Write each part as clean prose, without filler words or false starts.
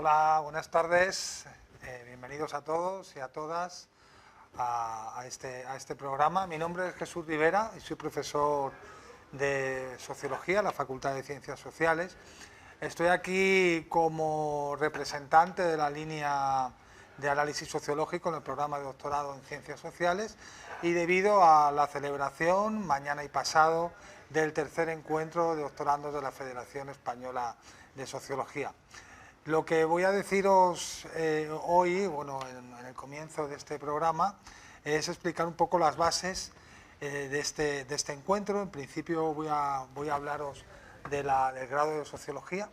Hola, buenas tardes. Bienvenidos a todos y a todas a este programa. Mi nombre es Jesús Rivera y soy profesor de Sociología en la Facultad de Ciencias Sociales. Estoy aquí como representante de la línea de análisis sociológico en el programa de doctorado en Ciencias Sociales y debido a la celebración mañana y pasado del tercer encuentro de doctorandos de la Federación Española de Sociología. Lo que voy a deciros hoy, en el comienzo de este programa, es explicar un poco las bases de este encuentro. En principio voy a hablaros del grado de Sociología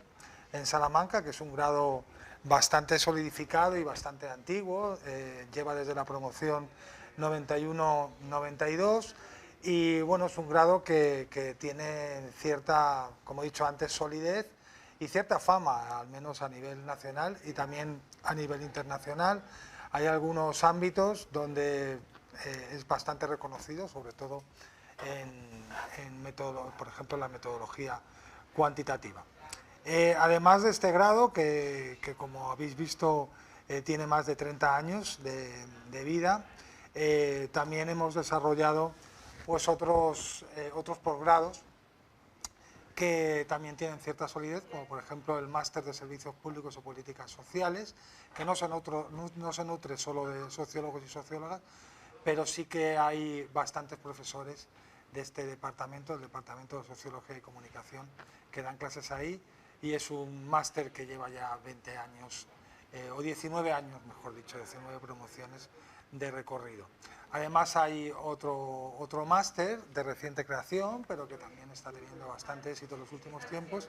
en Salamanca, que es un grado bastante solidificado y bastante antiguo, lleva desde la promoción 91-92 y bueno, es un grado que tiene cierta, como he dicho antes, solidez y cierta fama, al menos a nivel nacional y también a nivel internacional. Hay algunos ámbitos donde es bastante reconocido, sobre todo por ejemplo, en la metodología cuantitativa. Además de este grado, que como habéis visto tiene más de 30 años de vida, también hemos desarrollado pues, otros posgrados que también tienen cierta solidez, como por ejemplo el Máster de Servicios Públicos o Políticas Sociales, que no se nutre solo de sociólogos y sociólogas, pero sí que hay bastantes profesores de este departamento, el Departamento de Sociología y Comunicación, que dan clases ahí, y es un máster que lleva ya 20 años, o 19 años, mejor dicho, 19 promociones de recorrido. Además hay otro máster de reciente creación, pero que también está teniendo bastante éxito en los últimos tiempos,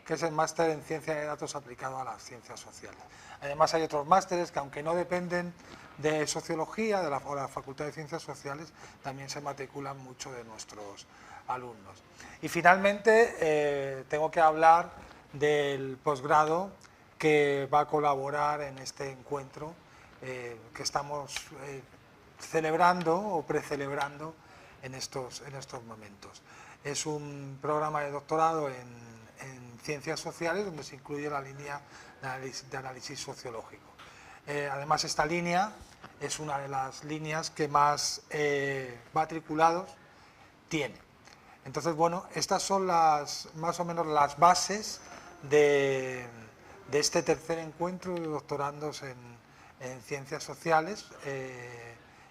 que es el máster en Ciencia de Datos aplicado a las ciencias sociales. Además hay otros másteres que, aunque no dependen de Sociología o la Facultad de Ciencias Sociales, también se matriculan mucho de nuestros alumnos. Y finalmente tengo que hablar del posgrado que va a colaborar en este encuentro que estamos celebrando o precelebrando en estos momentos. Es un programa de doctorado en Ciencias Sociales donde se incluye la línea de análisis sociológico. Además, esta línea es una de las líneas que más matriculados tiene. Entonces, bueno, estas son más o menos las bases de este tercer encuentro de doctorandos en Ciencias Sociales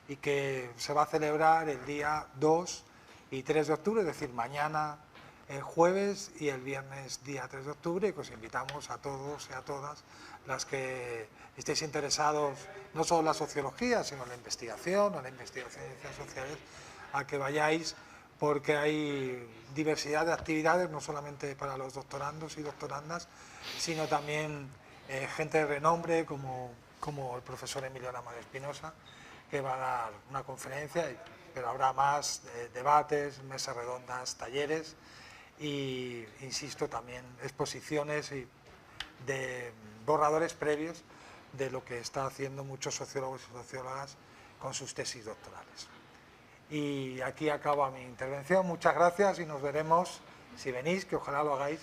y que se va a celebrar el día 2 y 3 de octubre, es decir, mañana jueves y el viernes día 3 de octubre, y que os invitamos a todos y a todas las que estéis interesados no solo en la sociología, sino en la investigación o en la investigación en ciencias sociales, a que vayáis, porque hay diversidad de actividades, no solamente para los doctorandos y doctorandas, sino también gente de renombre como el profesor Emilio Lama Espinosa, que va a dar una conferencia, pero habrá más debates, mesas redondas, talleres y, insisto, también exposiciones de borradores previos de lo que están haciendo muchos sociólogos y sociólogas con sus tesis doctorales. Y aquí acaba mi intervención. Muchas gracias y nos veremos, si venís, que ojalá lo hagáis,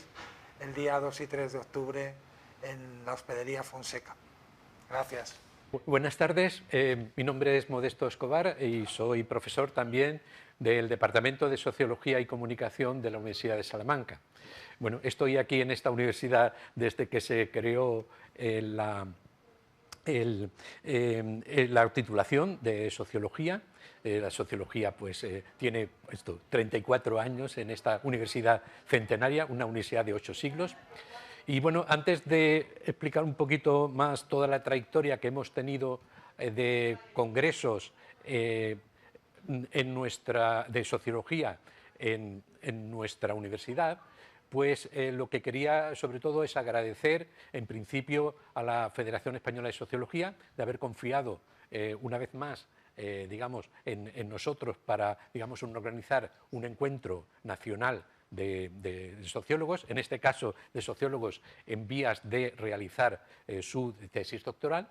el día 2 y 3 de octubre en la Hospedería Fonseca. Gracias. Buenas tardes, mi nombre es Modesto Escobar y soy profesor también del Departamento de Sociología y Comunicación de la Universidad de Salamanca. Bueno, estoy aquí en esta universidad desde que se creó la titulación de Sociología. La Sociología pues, tiene 34 años en esta universidad centenaria, una universidad de 8 siglos. Y bueno, antes de explicar un poquito más toda la trayectoria que hemos tenido de congresos de sociología en nuestra universidad, pues lo que quería sobre todo es agradecer en principio a la Federación Española de Sociología de haber confiado una vez más digamos, en nosotros para digamos, organizar un encuentro nacional de sociólogos, en este caso de sociólogos en vías de realizar su tesis doctoral.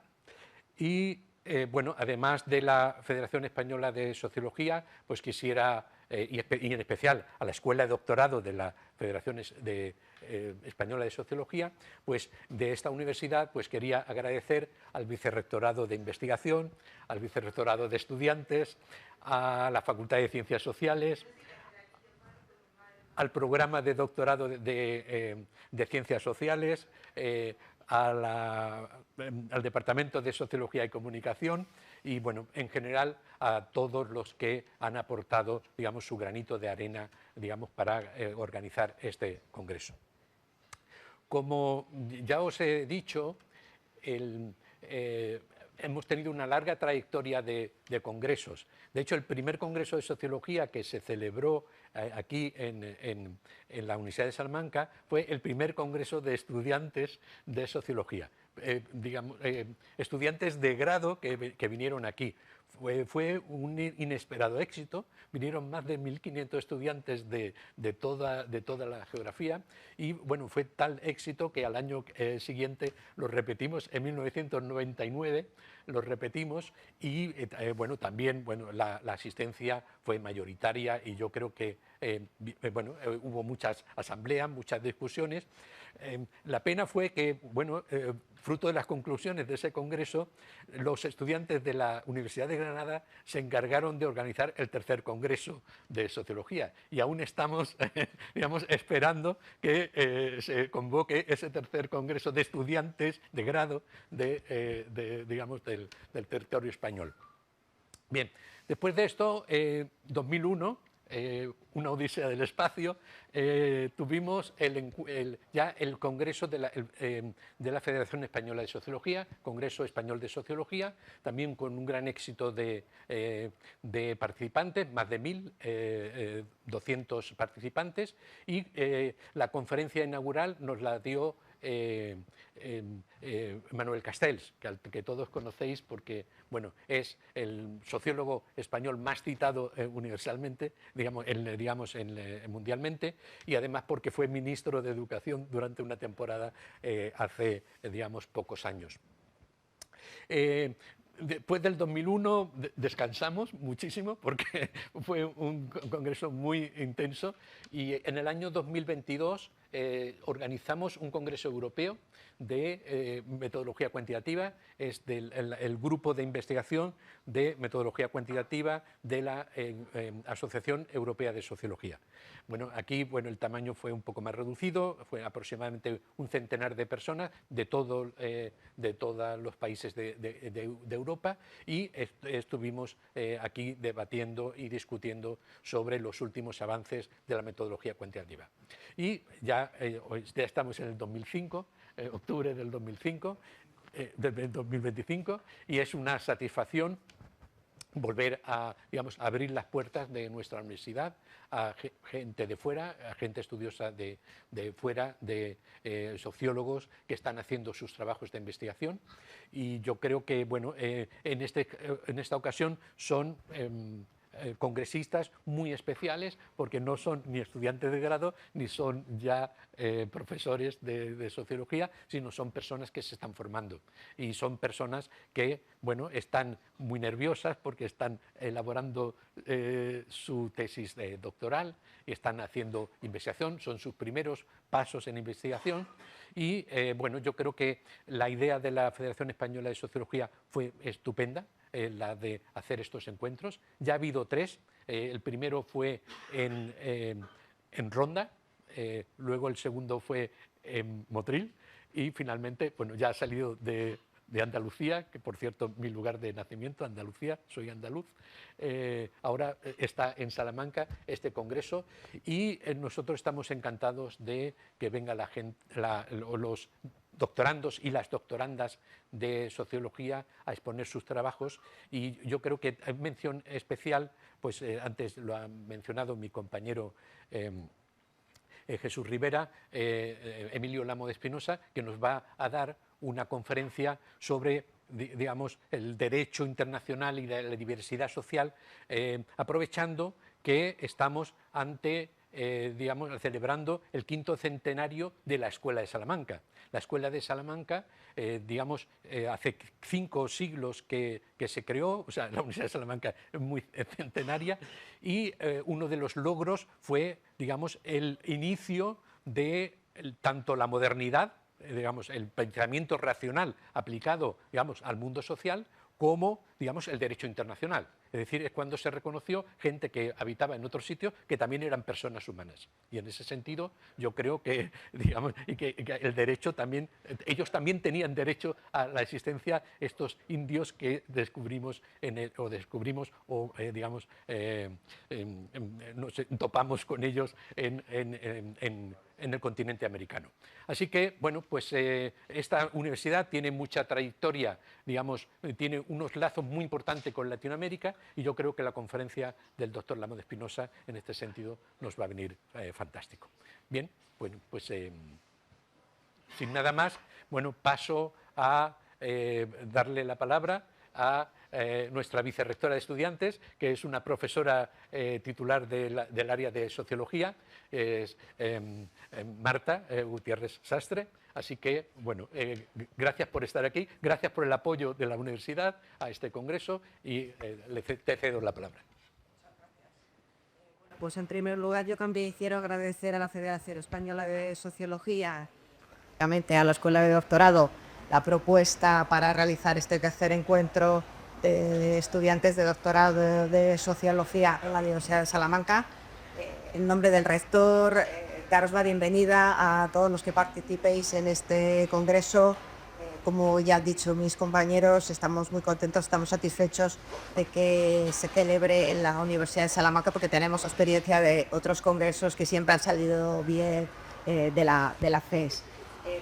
Y bueno, además de la Federación Española de Sociología, pues quisiera y en especial a la Escuela de Doctorado de la Federación Española de Sociología, pues de esta universidad pues quería agradecer al Vicerrectorado de Investigación, al Vicerrectorado de Estudiantes, a la Facultad de Ciencias Sociales, al programa de doctorado de Ciencias Sociales, al Departamento de Sociología y Comunicación y, bueno, en general a todos los que han aportado, digamos, su granito de arena, digamos, para organizar este congreso. Como ya os he dicho, hemos tenido una larga trayectoria de congresos. De hecho, el primer congreso de sociología que se celebró aquí en la Universidad de Salamanca fue el primer congreso de estudiantes de sociología, estudiantes de grado que vinieron aquí. Fue un inesperado éxito, vinieron más de 1.500 estudiantes de toda la geografía y, bueno, fue tal éxito que al año siguiente lo repetimos, en 1999 lo repetimos y, bueno, también la asistencia fue mayoritaria y yo creo que hubo muchas asambleas, muchas discusiones. La pena fue que, bueno, fruto de las conclusiones de ese congreso, los estudiantes de la Universidad de Granada se encargaron de organizar el tercer congreso de sociología y aún estamos, digamos, esperando que se convoque ese tercer congreso de estudiantes de grado digamos, del territorio español. Bien, después de esto, 2001, una odisea del espacio, tuvimos ya el Congreso de la Federación Española de Sociología, Congreso Español de Sociología, también con un gran éxito de participantes, más de 1.200 participantes, y la conferencia inaugural nos la dio Manuel Castells, que todos conocéis porque, bueno, es el sociólogo español más citado universalmente, digamos mundialmente, y además porque fue ministro de Educación durante una temporada hace, digamos, pocos años. Después del 2001 descansamos muchísimo porque fue un congreso muy intenso y en el año 2022 organizamos un congreso europeo de metodología cuantitativa, es el grupo de investigación de metodología cuantitativa de la Asociación Europea de Sociología. Bueno, aquí el tamaño fue un poco más reducido, fue aproximadamente un centenar de personas de todos los países de Europa y estuvimos aquí debatiendo y discutiendo sobre los últimos avances de la metodología cuantitativa. Y ya estamos en el 2005, octubre del 2005, del 2025, y es una satisfacción volver a, digamos, a abrir las puertas de nuestra universidad a gente de fuera, a gente estudiosa de fuera, de sociólogos que están haciendo sus trabajos de investigación. Y yo creo que, bueno, en esta ocasión son congresistas muy especiales porque no son ni estudiantes de grado ni son ya profesores de sociología, sino son personas que se están formando y son personas que, bueno, están muy nerviosas porque están elaborando su tesis doctoral y están haciendo investigación, son sus primeros pasos en investigación y, bueno, yo creo que la idea de la Federación Española de Sociología fue estupenda, la de hacer estos encuentros. Ya ha habido 3, el primero fue en Ronda, luego el segundo fue en Motril y finalmente, bueno, ya ha salido de Andalucía, que por cierto mi lugar de nacimiento, Andalucía, soy andaluz, ahora está en Salamanca este congreso y nosotros estamos encantados de que venga la gente, los doctorandos y las doctorandas de sociología a exponer sus trabajos y yo creo que hay mención especial, pues antes lo ha mencionado mi compañero Jesús Rivera, Emilio Lamo de Espinosa, que nos va a dar una conferencia sobre, digamos, el derecho internacional y la diversidad social, aprovechando que estamos ante digamos, celebrando el 5º centenario de la Escuela de Salamanca. La Escuela de Salamanca, digamos, hace 5 siglos que se creó, o sea, la Universidad de Salamanca es muy centenaria, y uno de los logros fue, digamos, el inicio de tanto la modernidad, digamos, el pensamiento racional aplicado, digamos, al mundo social, como, digamos, el derecho internacional. Es decir, es cuando se reconoció gente que habitaba en otros sitios que también eran personas humanas. Y en ese sentido, yo creo que, digamos, que el derecho también, ellos también tenían derecho a la existencia, estos indios que descubrimos, digamos, no sé, topamos con ellos en el continente americano. Así que, bueno, pues esta universidad tiene mucha trayectoria, digamos, tiene unos lazos muy importantes con Latinoamérica, y yo creo que la conferencia del doctor Lamo de Espinosa en este sentido nos va a venir fantástico. Bien, bueno, pues sin nada más, bueno, paso a darle la palabra a nuestra vicerrectora de estudiantes, que es una profesora titular del área de sociología, es Marta Gutiérrez Sastre. Así que, bueno, gracias por estar aquí, gracias por el apoyo de la universidad a este congreso, y te cedo la palabra. Pues en primer lugar yo también quiero agradecer a la Federación Española de Sociología, a la Escuela de Doctorado, la propuesta para realizar este tercer encuentro de estudiantes de doctorado de Sociología en la Universidad de Salamanca. En nombre del rector, daros la bienvenida a todos los que participéis en este congreso. Como ya han dicho mis compañeros, estamos muy contentos, estamos satisfechos de que se celebre en la Universidad de Salamanca, porque tenemos experiencia de otros congresos que siempre han salido bien de la FES.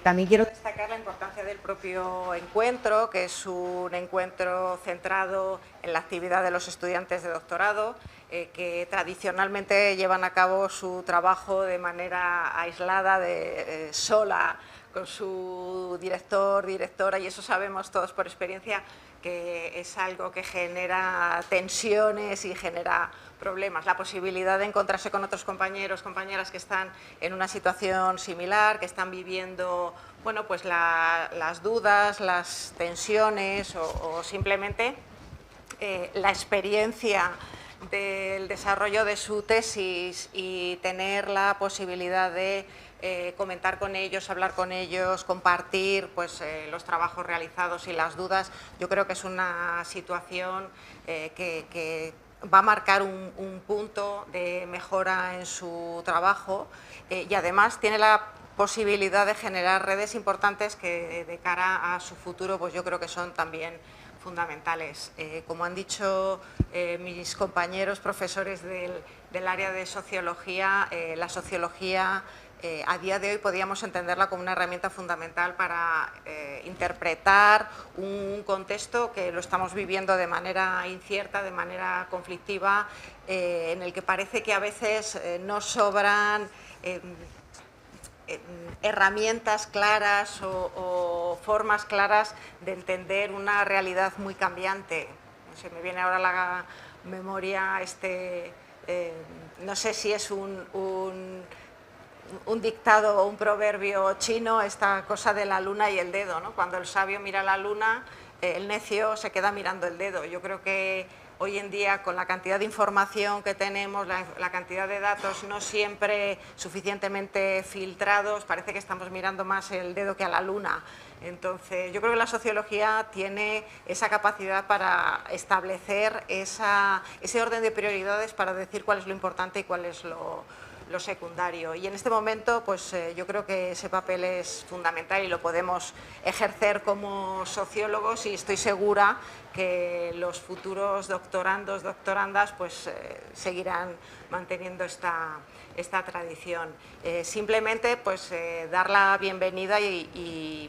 También quiero destacar la importancia del propio encuentro, que es un encuentro centrado en la actividad de los estudiantes de doctorado, que tradicionalmente llevan a cabo su trabajo de manera aislada, sola, con su director, directora, y eso sabemos todos por experiencia que es algo que genera tensiones y genera problemas. La posibilidad de encontrarse con otros compañeros, compañeras que están en una situación similar, que están viviendo, bueno, pues las dudas, las tensiones o simplemente la experiencia del desarrollo de su tesis, y tener la posibilidad de comentar con ellos, hablar con ellos, compartir pues, los trabajos realizados y las dudas. Yo creo que es una situación que va a marcar un punto de mejora en su trabajo, y además tiene la posibilidad de generar redes importantes que de cara a su futuro pues yo creo que son también fundamentales. Como han dicho mis compañeros profesores del área de sociología, la sociología a día de hoy podríamos entenderla como una herramienta fundamental para interpretar un contexto que lo estamos viviendo de manera incierta, de manera conflictiva, en el que parece que a veces nos sobran herramientas claras o formas claras de entender una realidad muy cambiante. Se me viene ahora a la memoria no sé si es un dictado o un proverbio chino, esta cosa de la luna y el dedo, ¿no? Cuando el sabio mira la luna, el necio se queda mirando el dedo. Yo creo que hoy en día, con la cantidad de información que tenemos, la cantidad de datos no siempre suficientemente filtrados, parece que estamos mirando más el dedo que a la luna. Entonces, yo creo que la sociología tiene esa capacidad para establecer ese orden de prioridades, para decir cuál es lo importante y cuál es lo secundario. Y en este momento, pues yo creo que ese papel es fundamental y lo podemos ejercer como sociólogos, y estoy segura que los futuros doctorandos, doctorandas, pues seguirán manteniendo esta tradición. Simplemente, pues dar la bienvenida y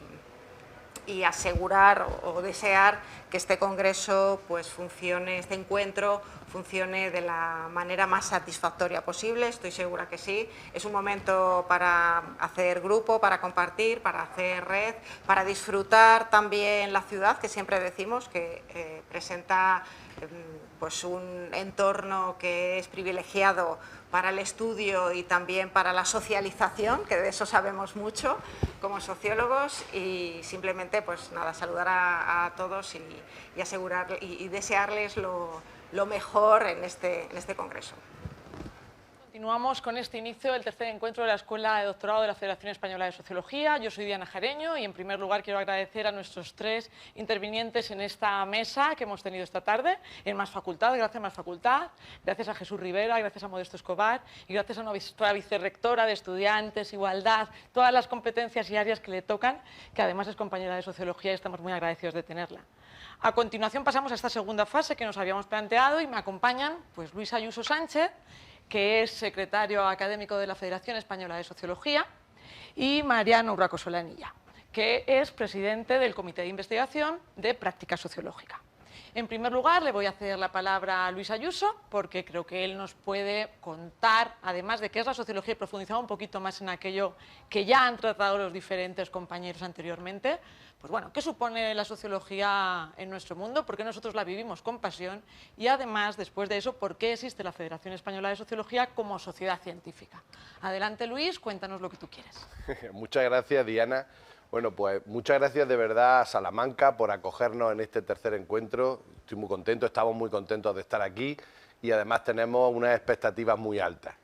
asegurar o desear que este congreso pues funcione, este encuentro funcione de la manera más satisfactoria posible. Estoy segura que sí. Es un momento para hacer grupo, para compartir, para hacer red, para disfrutar también la ciudad, que siempre decimos que presenta pues un entorno que es privilegiado para el estudio y también para la socialización, que de eso sabemos mucho como sociólogos, y simplemente pues nada, saludar a todos y asegurar y desearles lo mejor en este congreso. Continuamos con este inicio del tercer encuentro de la Escuela de Doctorado de la Federación Española de Sociología. Yo soy Diana Jareño y en primer lugar quiero agradecer a nuestros 3 intervinientes en esta mesa que hemos tenido esta tarde en Más Facultad. Gracias a Más Facultad, gracias a Jesús Rivera, gracias a Modesto Escobar y gracias a nuestra vicerrectora de Estudiantes, Igualdad, todas las competencias y áreas que le tocan, que además es compañera de Sociología y estamos muy agradecidos de tenerla. A continuación pasamos a esta segunda fase que nos habíamos planteado y me acompañan pues, Luis Ayuso Sánchez, que es secretario académico de la Federación Española de Sociología, y Mariano Urraco Solanilla, que es presidente del Comité de Investigación de Práctica Sociológica. En primer lugar, le voy a ceder la palabra a Luis Ayuso, porque creo que él nos puede contar, además de qué es la sociología y profundizar un poquito más en aquello que ya han tratado los diferentes compañeros anteriormente, pues bueno, qué supone la sociología en nuestro mundo, por qué nosotros la vivimos con pasión y además, después de eso, por qué existe la Federación Española de Sociología como sociedad científica. Adelante, Luis, cuéntanos lo que tú quieres. Muchas gracias, Diana. Bueno, pues muchas gracias de verdad a Salamanca por acogernos en este tercer encuentro. Estoy muy contento, estamos muy contentos de estar aquí y además tenemos unas expectativas muy altas.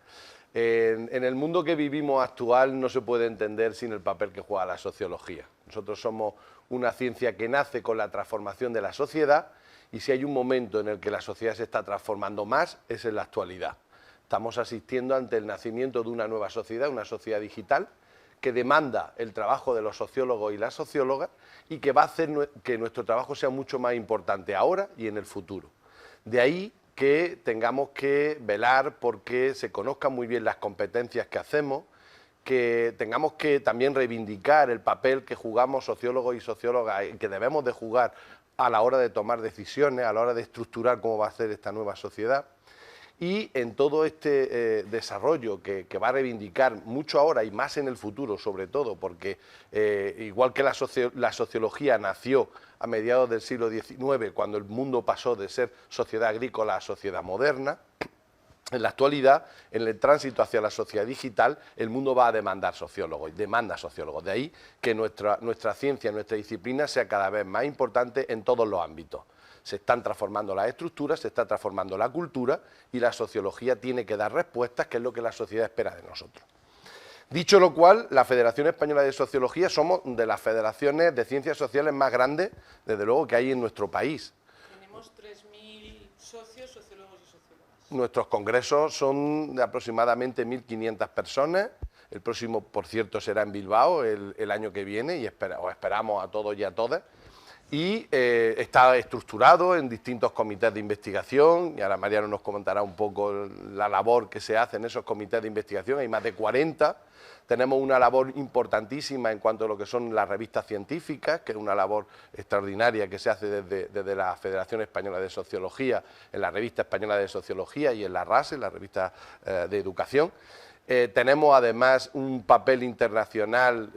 En el mundo que vivimos actual no se puede entender sin el papel que juega la sociología. Nosotros somos una ciencia que nace con la transformación de la sociedad y si hay un momento en el que la sociedad se está transformando más es en la actualidad. Estamos asistiendo ante el nacimiento de una nueva sociedad, una sociedad digital, que demanda el trabajo de los sociólogos y las sociólogas y que va a hacer que nuestro trabajo sea mucho más importante ahora y en el futuro. De ahí que tengamos que velar porque se conozcan muy bien las competencias que hacemos, que tengamos que también reivindicar el papel que jugamos sociólogos y sociólogas y que debemos de jugar a la hora de tomar decisiones, a la hora de estructurar cómo va a ser esta nueva sociedad. Y en todo este desarrollo que va a reivindicar mucho ahora y más en el futuro, sobre todo, porque igual que la sociología nació a mediados del siglo XIX, cuando el mundo pasó de ser sociedad agrícola a sociedad moderna, en la actualidad, en el tránsito hacia la sociedad digital, el mundo va a demandar sociólogos, y demanda sociólogos. De ahí que nuestra ciencia, nuestra disciplina sea cada vez más importante en todos los ámbitos. Se están transformando las estructuras, se está transformando la cultura y la sociología tiene que dar respuestas, que es lo que la sociedad espera de nosotros. Dicho lo cual, la Federación Española de Sociología somos de las federaciones de ciencias sociales más grandes, desde luego, que hay en nuestro país. Tenemos 3.000 socios, sociólogos y sociólogas. Nuestros congresos son de aproximadamente 1.500 personas. El próximo, por cierto, será en Bilbao el año que viene y os esperamos a todos y a todas. Y está estructurado en distintos comités de investigación, y ahora Mariano nos comentará un poco la labor que se hace en esos comités de investigación, hay más de 40, tenemos una labor importantísima en cuanto a lo que son las revistas científicas, que es una labor extraordinaria que se hace desde la Federación Española de Sociología, en la Revista Española de Sociología y en la RASE, la Revista de Educación. Tenemos además un papel internacional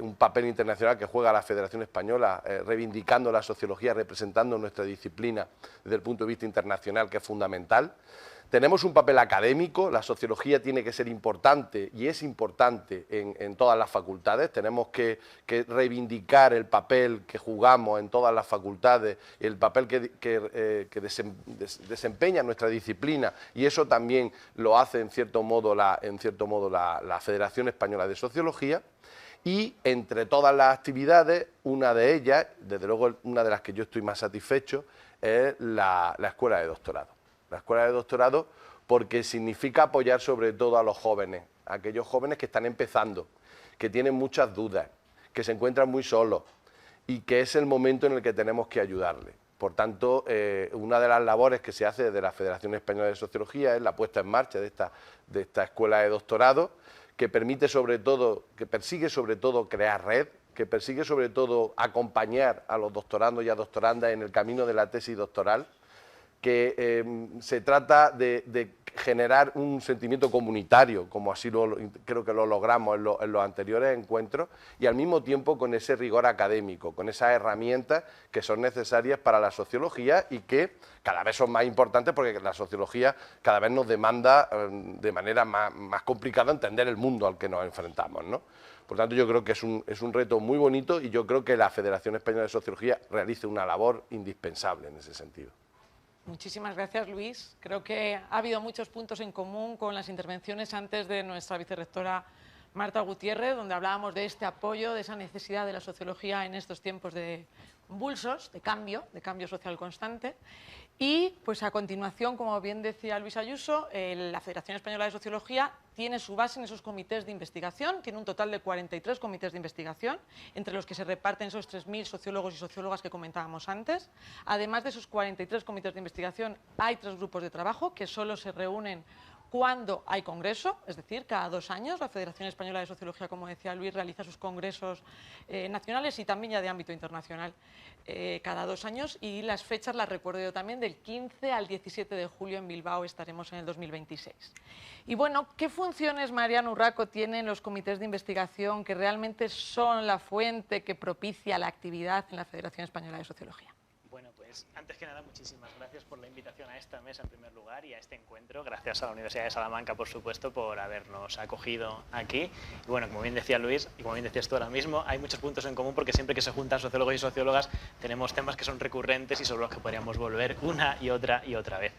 que juega la Federación Española, reivindicando la sociología, representando nuestra disciplina desde el punto de vista internacional, que es fundamental. Tenemos un papel académico, la sociología tiene que ser importante y es importante en todas las facultades, tenemos que reivindicar el papel que jugamos en todas las facultades, el papel que desempeña nuestra disciplina y eso también lo hace en cierto modo la Federación Española de Sociología. Y entre todas las actividades, una de ellas, desde luego una de las que yo estoy más satisfecho, es la Escuela de Doctorado. La Escuela de Doctorado porque significa apoyar sobre todo a los jóvenes, a aquellos jóvenes que están empezando, que tienen muchas dudas, que se encuentran muy solos y que es el momento en el que tenemos que ayudarles. Por tanto, una de las labores que se hace desde la Federación Española de Sociología es la puesta en marcha de esta Escuela de Doctorado, que persigue sobre todo crear red, que persigue sobre todo acompañar a los doctorandos y a doctorandas en el camino de la tesis doctoral, que se trata de generar un sentimiento comunitario, como así creo que lo logramos en los anteriores encuentros, y al mismo tiempo con ese rigor académico, con esas herramientas que son necesarias para la sociología y que cada vez son más importantes porque la sociología cada vez nos demanda de manera más complicada entender el mundo al que nos enfrentamos, ¿no? Por tanto, yo creo que es un reto muy bonito y yo creo que la Federación Española de Sociología realiza una labor indispensable en ese sentido. Muchísimas gracias, Luis. Creo que ha habido muchos puntos en común con las intervenciones antes de nuestra vicerrectora Marta Gutiérrez, donde hablábamos de este apoyo, de esa necesidad de la sociología en estos tiempos de convulsos, de cambio social constante. Y pues a continuación, como bien decía Luis Ayuso, la Federación Española de Sociología tiene su base en esos comités de investigación, tiene un total de 43 comités de investigación, entre los que se reparten esos 3.000 sociólogos y sociólogas que comentábamos antes. Además de esos 43 comités de investigación, hay 3 grupos de trabajo que solo se reúnen cuando hay congreso, es decir, cada 2 años. La Federación Española de Sociología, como decía Luis, realiza sus congresos nacionales y también ya de ámbito internacional cada 2 años, y las fechas las recuerdo yo también, del 15 al 17 de julio en Bilbao estaremos en el 2026. Y bueno, ¿qué funciones, Mariano Urraco, tienen los comités de investigación que realmente son la fuente que propicia la actividad en la Federación Española de Sociología? Bueno, pues antes que nada, muchísimas gracias por la invitación a esta mesa en primer lugar y a este encuentro. Gracias a la Universidad de Salamanca, por supuesto, por habernos acogido aquí. Y bueno, como bien decía Luis y como bien decías tú ahora mismo, hay muchos puntos en común porque siempre que se juntan sociólogos y sociólogas tenemos temas que son recurrentes y sobre los que podríamos volver una y otra vez.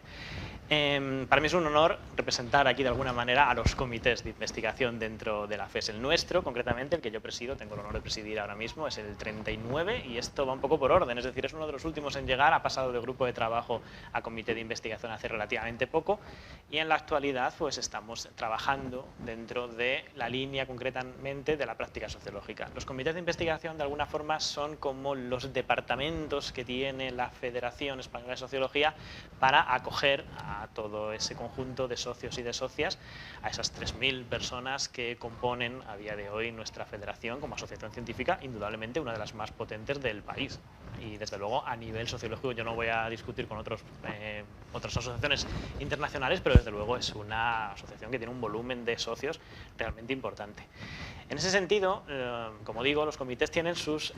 Para mí es un honor representar aquí de alguna manera a los comités de investigación dentro de la FES. El nuestro, concretamente, el que yo presido, tengo el honor de presidir ahora mismo, es el 39 y esto va un poco por orden, es decir, es uno de los últimos en llegar, ha pasado de grupo de trabajo a comité de investigación hace relativamente poco y en la actualidad pues estamos trabajando dentro de la línea concretamente de la práctica sociológica. Los comités de investigación de alguna forma son como los departamentos que tiene la Federación Española de Sociología para acoger a todo ese conjunto de socios y de socias, a esas 3.000 personas que componen a día de hoy nuestra federación como asociación científica, indudablemente una de las más potentes del país. Y desde luego a nivel sociológico yo no voy a discutir con otras asociaciones internacionales, pero desde luego es una asociación que tiene un volumen de socios realmente importante. En ese sentido, como digo, los comités tienen sus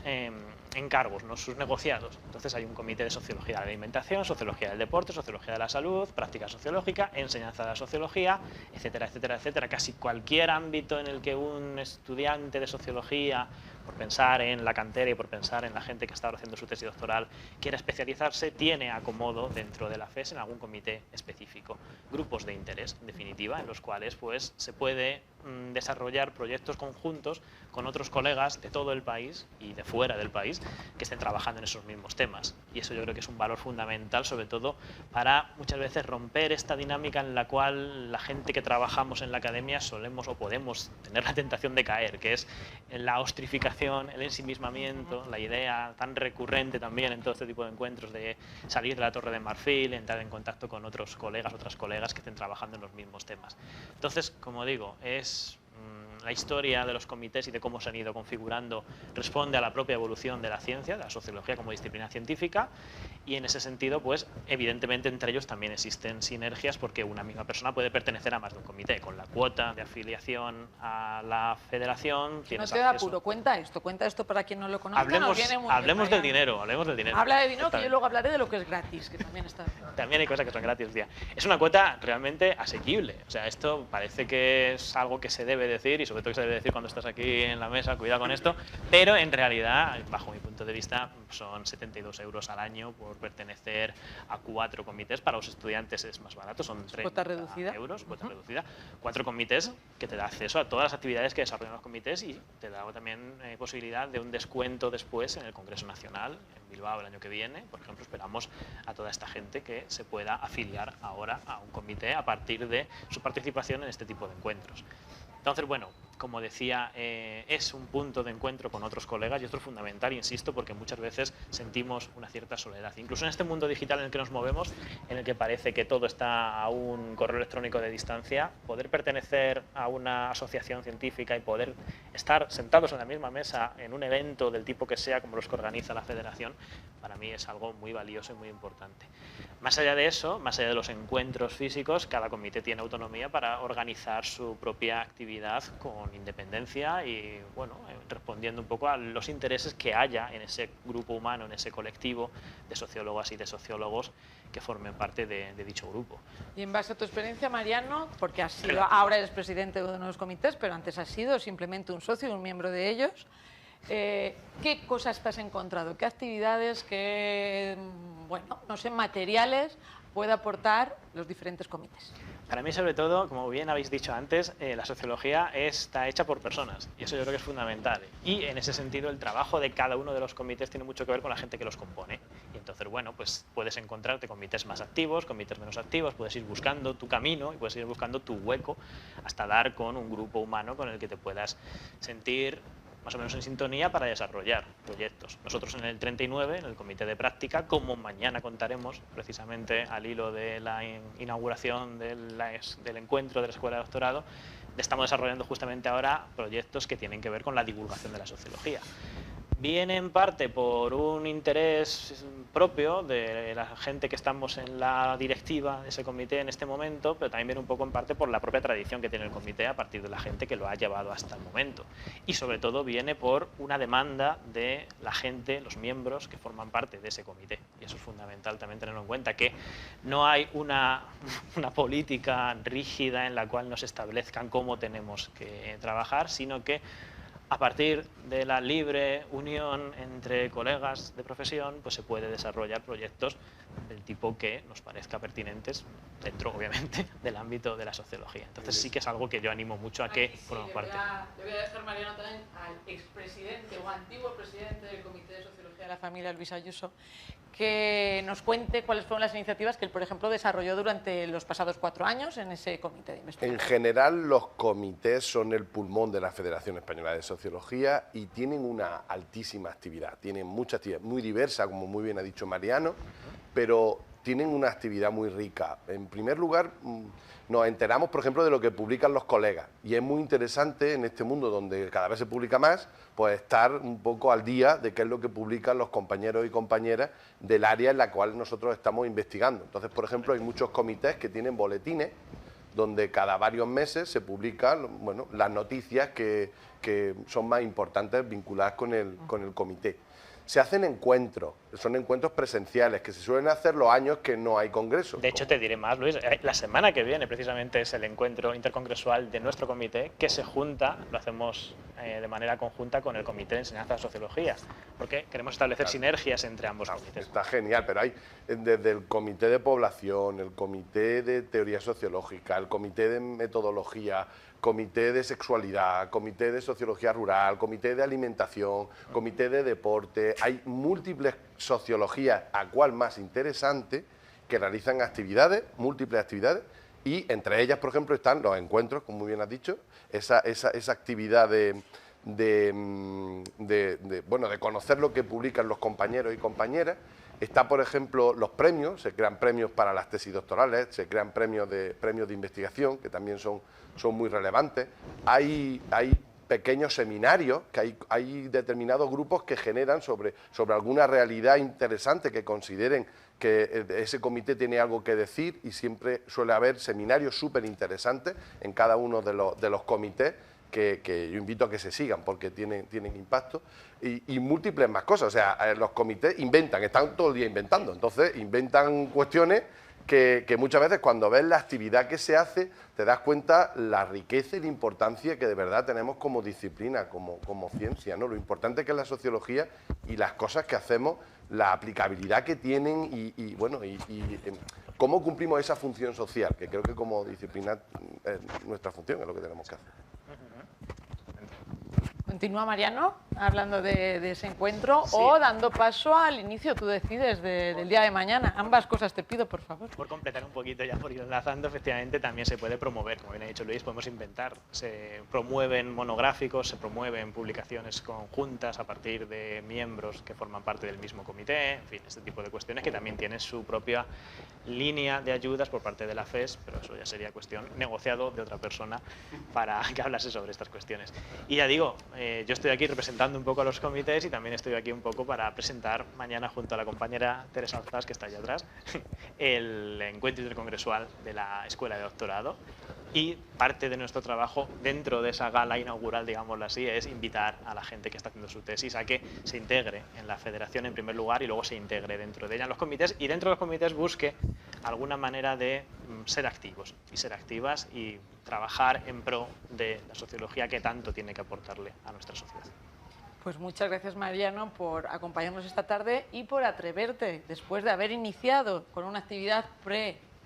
encargos, ¿no? Sus negociados. Entonces hay un comité de sociología de la alimentación, sociología del deporte, sociología de la salud, práctica sociológica, enseñanza de la sociología, etcétera, etcétera, etcétera. Casi cualquier ámbito en el que un estudiante de sociología, por pensar en la cantera y por pensar en la gente que está haciendo su tesis doctoral, quiera especializarse, tiene acomodo dentro de la FES en algún comité específico. Grupos de interés, en definitiva, en los cuales pues, se puede desarrollar proyectos conjuntos con otros colegas de todo el país y de fuera del país que estén trabajando en esos mismos temas. Y eso yo creo que es un valor fundamental, sobre todo para muchas veces romper esta dinámica en la cual la gente que trabajamos en la academia solemos o podemos tener la tentación de caer, que es la ostrificación, el ensimismamiento, la idea tan recurrente también en todo este tipo de encuentros de salir de la Torre de Marfil, entrar en contacto con otros colegas, otras colegas que estén trabajando en los mismos temas. Entonces, como digo, es la historia de los comités y de cómo se han ido configurando responde a la propia evolución de la ciencia, de la sociología como disciplina científica, y en ese sentido, pues evidentemente entre ellos también existen sinergias porque una misma persona puede pertenecer a más de un comité. Con la cuota de afiliación a la federación tienes acceso. No te da acceso. apuro, cuenta esto para quien no lo conozca. Hablemos del dinero, hablemos del dinero. Habla de dinero, que yo luego hablaré de lo que es gratis, que también está bien. También hay cosas que son gratis, tía. Es una cuota realmente asequible. O sea, esto parece que es algo que se debe decir y sobre todo que se debe decir cuando estás aquí en la mesa, cuidado con esto, pero en realidad, bajo mi punto de vista, son 72 euros al año por pertenecer a 4 comités. Para los estudiantes es más barato, son 30 cuota reducida. euros, cuota reducida. 4 comités que te da acceso a todas las actividades que desarrollan los comités y te da también posibilidad de un descuento después en el Congreso Nacional en Bilbao el año que viene. Por ejemplo, esperamos a toda esta gente que se pueda afiliar ahora a un comité a partir de su participación en este tipo de encuentros. Entonces, bueno, como decía, es un punto de encuentro con otros colegas y esto es fundamental, insisto, porque muchas veces sentimos una cierta soledad. Incluso en este mundo digital en el que nos movemos, en el que parece que todo está a un correo electrónico de distancia, poder pertenecer a una asociación científica y poder estar sentados en la misma mesa en un evento del tipo que sea, como los que organiza la Federación, para mí es algo muy valioso y muy importante. Más allá de eso, más allá de los encuentros físicos, cada comité tiene autonomía para organizar su propia actividad con independencia y, bueno, respondiendo un poco a los intereses que haya en ese grupo humano, en ese colectivo de sociólogas y de sociólogos que formen parte de dicho grupo. Y en base a tu experiencia, Mariano, porque has sido, ahora eres presidente de uno de los comités, pero antes has sido simplemente un socio y un miembro de ellos, ¿qué cosas te has encontrado? ¿Qué actividades, qué, bueno, no sé, materiales puede aportar los diferentes comités? Para mí, sobre todo, como bien habéis dicho antes, la sociología está hecha por personas y eso yo creo que es fundamental. Y en ese sentido, el trabajo de cada uno de los comités tiene mucho que ver con la gente que los compone. Y entonces, bueno, pues puedes encontrarte comités más activos, comités menos activos, puedes ir buscando tu camino y puedes ir buscando tu hueco hasta dar con un grupo humano con el que te puedas sentir más o menos en sintonía para desarrollar proyectos. Nosotros en el 39, en el comité de práctica, como mañana contaremos precisamente al hilo de la inauguración del encuentro de la Escuela de Doctorado, estamos desarrollando justamente ahora proyectos que tienen que ver con la divulgación de la sociología. Viene en parte por un interés propio de la gente que estamos en la directiva de ese comité en este momento, pero también viene un poco en parte por la propia tradición que tiene el comité a partir de la gente que lo ha llevado hasta el momento. Y sobre todo viene por una demanda de la gente, los miembros que forman parte de ese comité. Y eso es fundamental también tenerlo en cuenta, que no hay una política rígida en la cual nos establezcan cómo tenemos que trabajar, sino que a partir de la libre unión entre colegas de profesión, pues se puede desarrollar proyectos del tipo que nos parezca pertinentes dentro, obviamente, del ámbito de la sociología. Entonces sí que es algo que yo animo mucho a que formen parte. Le voy a dejar, Mariano, también al expresidente o antiguo presidente del Comité de Sociología de la Familia, Luis Ayuso, que nos cuente cuáles fueron las iniciativas que él, por ejemplo, desarrolló durante los pasados 4 años en ese comité de investigación. En general, los comités son el pulmón de la Federación Española de Sociología y tienen una altísima actividad. Tienen mucha actividad, muy diversa, como muy bien ha dicho Mariano, pero tienen una actividad muy rica. En primer lugar, nos enteramos, por ejemplo, de lo que publican los colegas. Y es muy interesante en este mundo donde cada vez se publica más, pues estar un poco al día de qué es lo que publican los compañeros y compañeras del área en la cual nosotros estamos investigando. Entonces, por ejemplo, hay muchos comités que tienen boletines donde cada varios meses se publican, bueno, las noticias que son más importantes vinculadas con el comité. Se hacen encuentros, son encuentros presenciales, que se suelen hacer los años que no hay congresos. De hecho, te diré más, Luis, la semana que viene precisamente es el encuentro intercongresual de nuestro comité, que se junta, lo hacemos de manera conjunta con el Comité de Enseñanza de Sociología, porque queremos establecer sinergias entre ambos comités. Está genial, pero hay desde el Comité de Población, el Comité de Teoría Sociológica, el Comité de Metodología, Comité de Sexualidad, Comité de Sociología Rural, Comité de Alimentación, Comité de Deporte. Hay múltiples sociologías, a cual más interesante, que realizan actividades, múltiples actividades, y entre ellas, por ejemplo, están los encuentros, como muy bien has dicho, esa actividad de conocer lo que publican los compañeros y compañeras. Está, por ejemplo, los premios, se crean premios para las tesis doctorales, se crean premios de investigación, que también son muy relevantes. Hay pequeños seminarios, que hay determinados grupos que generan sobre alguna realidad interesante que consideren que ese comité tiene algo que decir, y siempre suele haber seminarios súper interesantes en cada uno de los comités, que yo invito a que se sigan porque tienen impacto, y múltiples más cosas. O sea, los comités inventan, están todo el día inventando, entonces inventan cuestiones que muchas veces cuando ves la actividad que se hace te das cuenta la riqueza y la importancia que de verdad tenemos como disciplina, como ciencia, ¿no? Lo importante que es la sociología y las cosas que hacemos, la aplicabilidad que tienen y cómo cumplimos esa función social, que creo que como disciplina es nuestra función, es lo que tenemos que hacer. Continúa Mariano hablando de ese encuentro o dando paso al inicio, tú decides, del día de mañana. Ambas cosas te pido, por favor. Por completar un poquito ya, por ir enlazando, efectivamente también se puede promover, como bien ha dicho Luis, podemos inventar. Se promueven monográficos, se promueven publicaciones conjuntas a partir de miembros que forman parte del mismo comité, en fin, este tipo de cuestiones que también tienen su propia línea de ayudas por parte de la FES, pero eso ya sería cuestión negociado de otra persona para que hablase sobre estas cuestiones. Y ya digo, yo estoy aquí representando un poco a los comités y también estoy aquí un poco para presentar mañana junto a la compañera Teresa Alzás, que está allá atrás, el encuentro intercongresual de la Escuela de Doctorado. Y parte de nuestro trabajo dentro de esa gala inaugural, digámoslo así, es invitar a la gente que está haciendo su tesis a que se integre en la federación en primer lugar y luego se integre dentro de ella en los comités y dentro de los comités busque alguna manera de ser activos y ser activas y trabajar en pro de la sociología que tanto tiene que aportarle a nuestra sociedad. Pues muchas gracias, Mariano, por acompañarnos esta tarde y por atreverte, después de haber iniciado con una actividad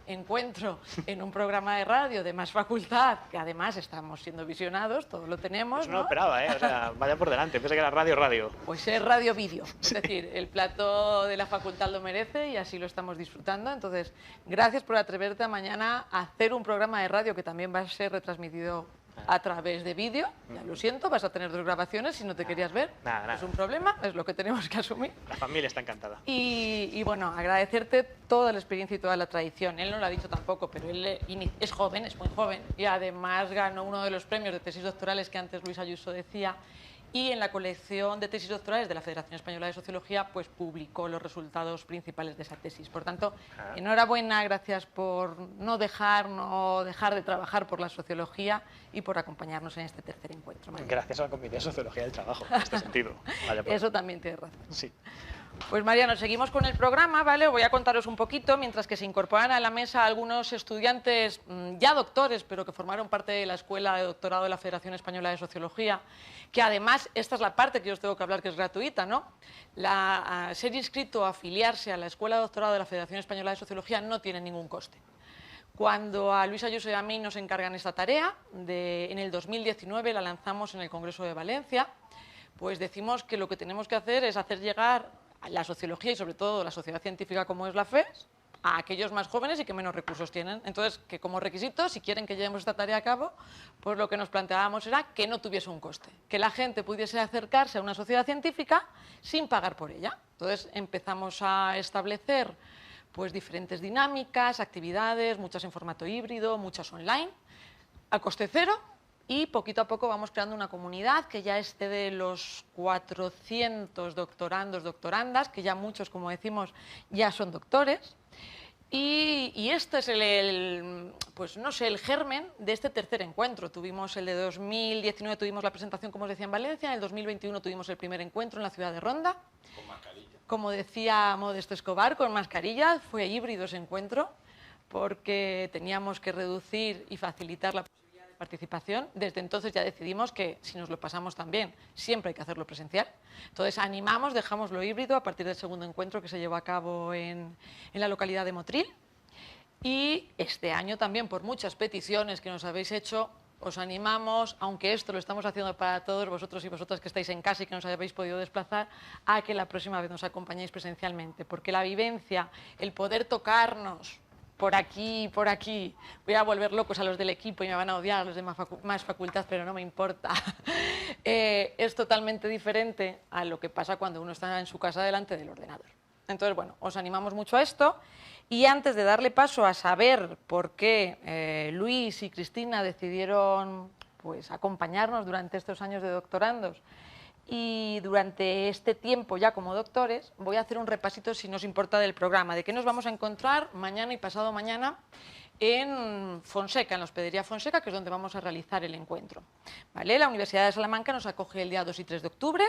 encuentro en un programa de radio de Más Facultad, que además estamos siendo visionados, todo lo tenemos, Pues no lo esperaba, o sea, vaya por delante, pensé que era radio. Pues es radio-vídeo, es decir, el plato de la facultad lo merece y así lo estamos disfrutando. Entonces, gracias por atreverte a mañana a hacer un programa de radio que también va a ser retransmitido a través de vídeo. Ya lo siento, vas a tener 2 grabaciones si no te querías ver. Nada. Es un problema, es lo que tenemos que asumir. La familia está encantada. Y bueno, agradecerte toda la experiencia y toda la tradición. Él no lo ha dicho tampoco, pero él es joven, es muy joven, y además ganó uno de los premios de tesis doctorales que antes Luis Ayuso decía, y en la colección de tesis doctorales de la Federación Española de Sociología pues publicó los resultados principales de esa tesis. Por tanto, enhorabuena, gracias por no dejar de trabajar por la sociología y por acompañarnos en este tercer encuentro. Gracias al Comité de Sociología del Trabajo, en este sentido. Eso también tienes razón. Sí. Pues Mariano, seguimos con el programa, ¿vale? Voy a contaros un poquito, mientras que se incorporan a la mesa algunos estudiantes ya doctores, pero que formaron parte de la Escuela de Doctorado de la Federación Española de Sociología, que además, esta es la parte que yo os tengo que hablar, que es gratuita, ¿no? Ser inscrito o afiliarse a la Escuela de Doctorado de la Federación Española de Sociología no tiene ningún coste. Cuando a Luis Ayuso y a mí nos encargan esta tarea, en el 2019 la lanzamos en el Congreso de Valencia, pues decimos que lo que tenemos que hacer es hacer llegar la sociología y sobre todo la sociedad científica como es la FES a aquellos más jóvenes y que menos recursos tienen. Entonces, que como requisito, si quieren que llevemos esta tarea a cabo, pues lo que nos planteábamos era que no tuviese un coste, que la gente pudiese acercarse a una sociedad científica sin pagar por ella. Entonces empezamos a establecer pues diferentes dinámicas, actividades, muchas en formato híbrido, muchas online, a coste cero. Y poquito a poco vamos creando una comunidad que ya excede los 400 doctorandos, doctorandas, que ya muchos, como decimos, ya son doctores. Y este es pues no sé, el germen de este tercer encuentro. Tuvimos el de 2019, tuvimos la presentación, como os decía, en Valencia. En el 2021 tuvimos el primer encuentro en la ciudad de Ronda. Con mascarilla. Como decía Modesto Escobar, con mascarilla. Fue híbrido ese encuentro, porque teníamos que reducir y facilitar la participación. Desde entonces ya decidimos que si nos lo pasamos tan bien, siempre hay que hacerlo presencial. Entonces animamos, dejamos lo híbrido a partir del segundo encuentro que se llevó a cabo en la localidad de Motril. Y este año también, por muchas peticiones que nos habéis hecho, os animamos, aunque esto lo estamos haciendo para todos vosotros y vosotras que estáis en casa y que no os habéis podido desplazar, a que la próxima vez nos acompañéis presencialmente, porque la vivencia, el poder tocarnos por aquí, voy a volver locos a los del equipo y me van a odiar a los de más facultad, pero no me importa. Es totalmente diferente a lo que pasa cuando uno está en su casa delante del ordenador. Entonces, bueno, os animamos mucho a esto. Y antes de darle paso a saber por qué Luis y Cristina decidieron pues, acompañarnos durante estos años de doctorandos y durante este tiempo ya como doctores, voy a hacer un repasito, si nos importa, del programa, de qué nos vamos a encontrar mañana y pasado mañana en Fonseca, en la Hospedería Fonseca, que es donde vamos a realizar el encuentro. ¿Vale? La Universidad de Salamanca nos acoge el día 2 y 3 de octubre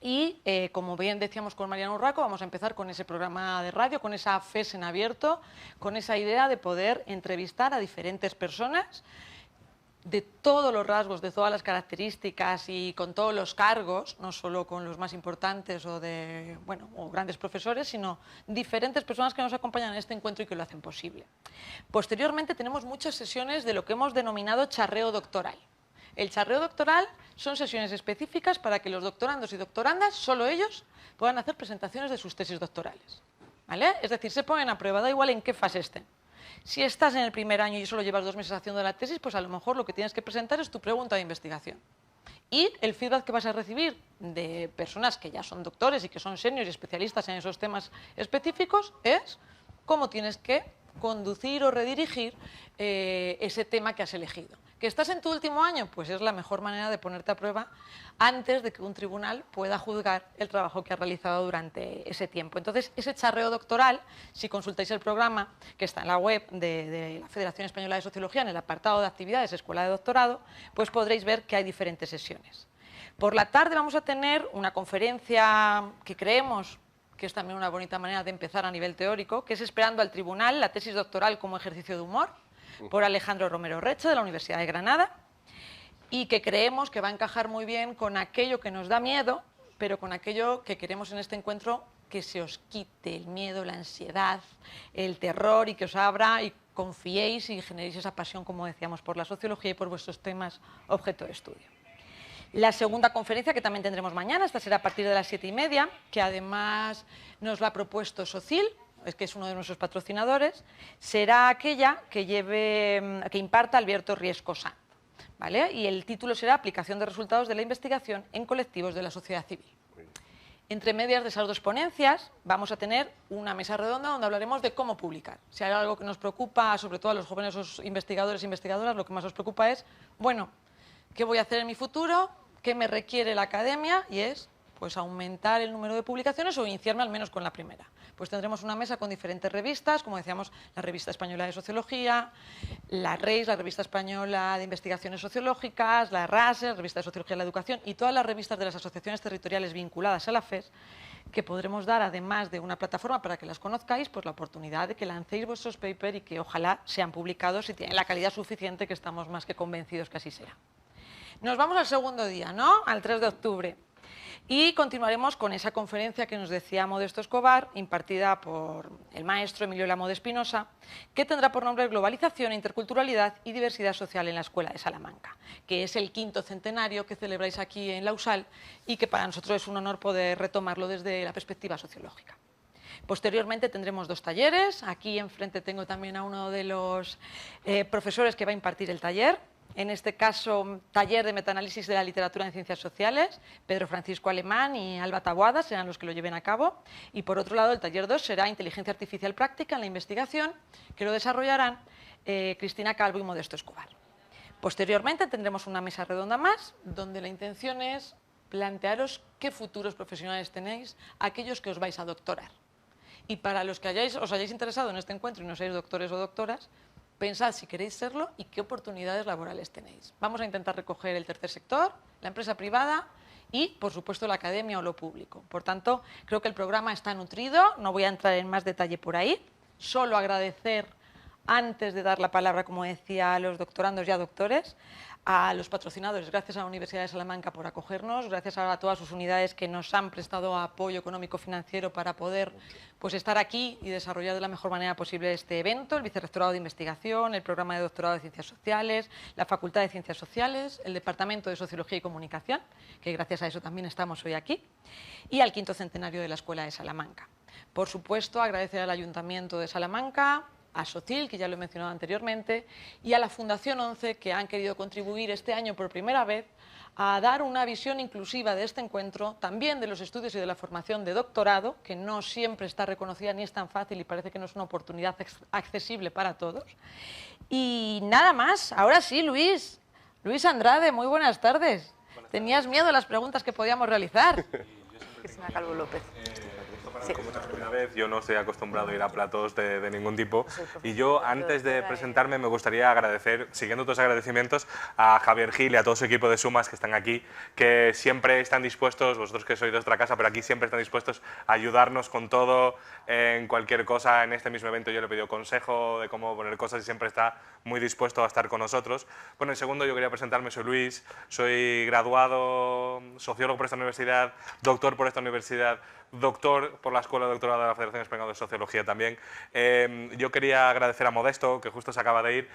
y, como bien decíamos con Mariano Urraco, vamos a empezar con ese programa de radio, con esa FES en abierto, con esa idea de poder entrevistar a diferentes personas de todos los rasgos, de todas las características y con todos los cargos, no solo con los más importantes o grandes profesores, sino diferentes personas que nos acompañan en este encuentro y que lo hacen posible. Posteriormente tenemos muchas sesiones de lo que hemos denominado charreo doctoral. El charreo doctoral son sesiones específicas para que los doctorandos y doctorandas, solo ellos, puedan hacer presentaciones de sus tesis doctorales, ¿vale? Es decir, se ponen a prueba, da igual en qué fase estén. Si estás en el primer año y solo llevas 2 meses haciendo la tesis, pues a lo mejor lo que tienes que presentar es tu pregunta de investigación. Y el feedback que vas a recibir de personas que ya son doctores y que son seniors y especialistas en esos temas específicos es cómo tienes que conducir o redirigir ese tema que has elegido. ¿Que estás en tu último año? Pues es la mejor manera de ponerte a prueba antes de que un tribunal pueda juzgar el trabajo que has realizado durante ese tiempo. Entonces, ese charreo doctoral, si consultáis el programa que está en la web de la Federación Española de Sociología, en el apartado de actividades Escuela de Doctorado, pues podréis ver que hay diferentes sesiones. Por la tarde vamos a tener una conferencia que creemos que es también una bonita manera de empezar a nivel teórico, que es Esperando al Tribunal, la tesis doctoral como ejercicio de humor, por Alejandro Romero Reche, de la Universidad de Granada, y que creemos que va a encajar muy bien con aquello que nos da miedo, pero con aquello que queremos en este encuentro que se os quite el miedo, la ansiedad, el terror, y que os abra y confiéis y generéis esa pasión, como decíamos, por la sociología y por vuestros temas objeto de estudio. La segunda conferencia, que también tendremos mañana, esta será a partir de las 7:30, que además nos la ha propuesto Socil, que es uno de nuestros patrocinadores, será aquella que imparta Alberto Riesco Sanz, ¿vale? Y el título será Aplicación de resultados de la investigación en colectivos de la sociedad civil. Entre medias de esas 2 ponencias vamos a tener una mesa redonda donde hablaremos de cómo publicar. Si hay algo que nos preocupa, sobre todo a los jóvenes investigadores e investigadoras, lo que más os preocupa es, bueno, ¿qué voy a hacer en mi futuro? ¿Qué me requiere la academia? Y es pues aumentar el número de publicaciones o iniciarme al menos con la primera. Pues tendremos una mesa con diferentes revistas, como decíamos, la Revista Española de Sociología, la REIS, la Revista Española de Investigaciones Sociológicas, la RASE, la Revista de Sociología de la Educación, y todas las revistas de las asociaciones territoriales vinculadas a la FES, que podremos dar, además de una plataforma para que las conozcáis, pues la oportunidad de que lancéis vuestros papers y que ojalá sean publicados y tienen la calidad suficiente, que estamos más que convencidos que así será. Nos vamos al segundo día, ¿no? Al 3 de octubre. Y continuaremos con esa conferencia que nos decía Modesto Escobar, impartida por el maestro Emilio Lamode Espinosa, que tendrá por nombre Globalización, Interculturalidad y Diversidad Social en la Escuela de Salamanca, que es el 5º centenario que celebráis aquí en la USAL y que para nosotros es un honor poder retomarlo desde la perspectiva sociológica. Posteriormente tendremos 2 talleres. Aquí enfrente tengo también a uno de los profesores que va a impartir el taller. En este caso, taller de metaanálisis de la literatura en ciencias sociales, Pedro Francisco Alemán y Alba Taboada serán los que lo lleven a cabo. Y por otro lado, el taller 2 será Inteligencia Artificial Práctica en la Investigación, que lo desarrollarán Cristina Calvo y Modesto Escobar. Posteriormente tendremos una mesa redonda más, donde la intención es plantearos qué futuros profesionales tenéis, aquellos que os vais a doctorar. Y para los que os hayáis interesado en este encuentro y no seáis doctores o doctoras, pensad si queréis serlo y qué oportunidades laborales tenéis. Vamos a intentar recoger el tercer sector, la empresa privada y, por supuesto, la academia o lo público. Por tanto, creo que el programa está nutrido, no voy a entrar en más detalle por ahí, solo agradecer, antes de dar la palabra, como decía, a los doctorandos y a doctores, a los patrocinadores. Gracias a la Universidad de Salamanca por acogernos, gracias a todas sus unidades que nos han prestado apoyo económico-financiero para poder estar aquí y desarrollar de la mejor manera posible este evento, el Vicerrectorado de Investigación, el Programa de Doctorado de Ciencias Sociales, la Facultad de Ciencias Sociales, el Departamento de Sociología y Comunicación, que gracias a eso también estamos hoy aquí, y al 5º centenario de la Escuela de Salamanca. Por supuesto, agradecer al Ayuntamiento de Salamanca, a Socil, que ya lo he mencionado anteriormente, y a la Fundación 11, que han querido contribuir este año por primera vez a dar una visión inclusiva de este encuentro, también de los estudios y de la formación de doctorado, que no siempre está reconocida ni es tan fácil y parece que no es una oportunidad accesible para todos. Y nada más, ahora sí, Luis Andrade, muy buenas tardes. ¿Tenías miedo a las preguntas que podíamos realizar? Cristina Calvo López. Sí. Como es la primera vez, yo no estoy acostumbrado a ir a platos de ningún tipo. Y yo, antes de presentarme, me gustaría agradecer, siguiendo tus agradecimientos, a Javier Gil y a todo su equipo de Sumas que están aquí, que siempre están dispuestos, vosotros que sois de otra casa, pero aquí siempre están dispuestos a ayudarnos con todo, en cualquier cosa. En este mismo evento yo le he pedido consejo de cómo poner cosas y siempre está muy dispuesto a estar con nosotros. Bueno, en segundo, yo quería presentarme, soy Luis, soy graduado, sociólogo por esta universidad, doctor por esta universidad, doctor por la Escuela de Doctorado de la Federación Española de Sociología también. Yo quería agradecer a Modesto, que justo se acaba de ir,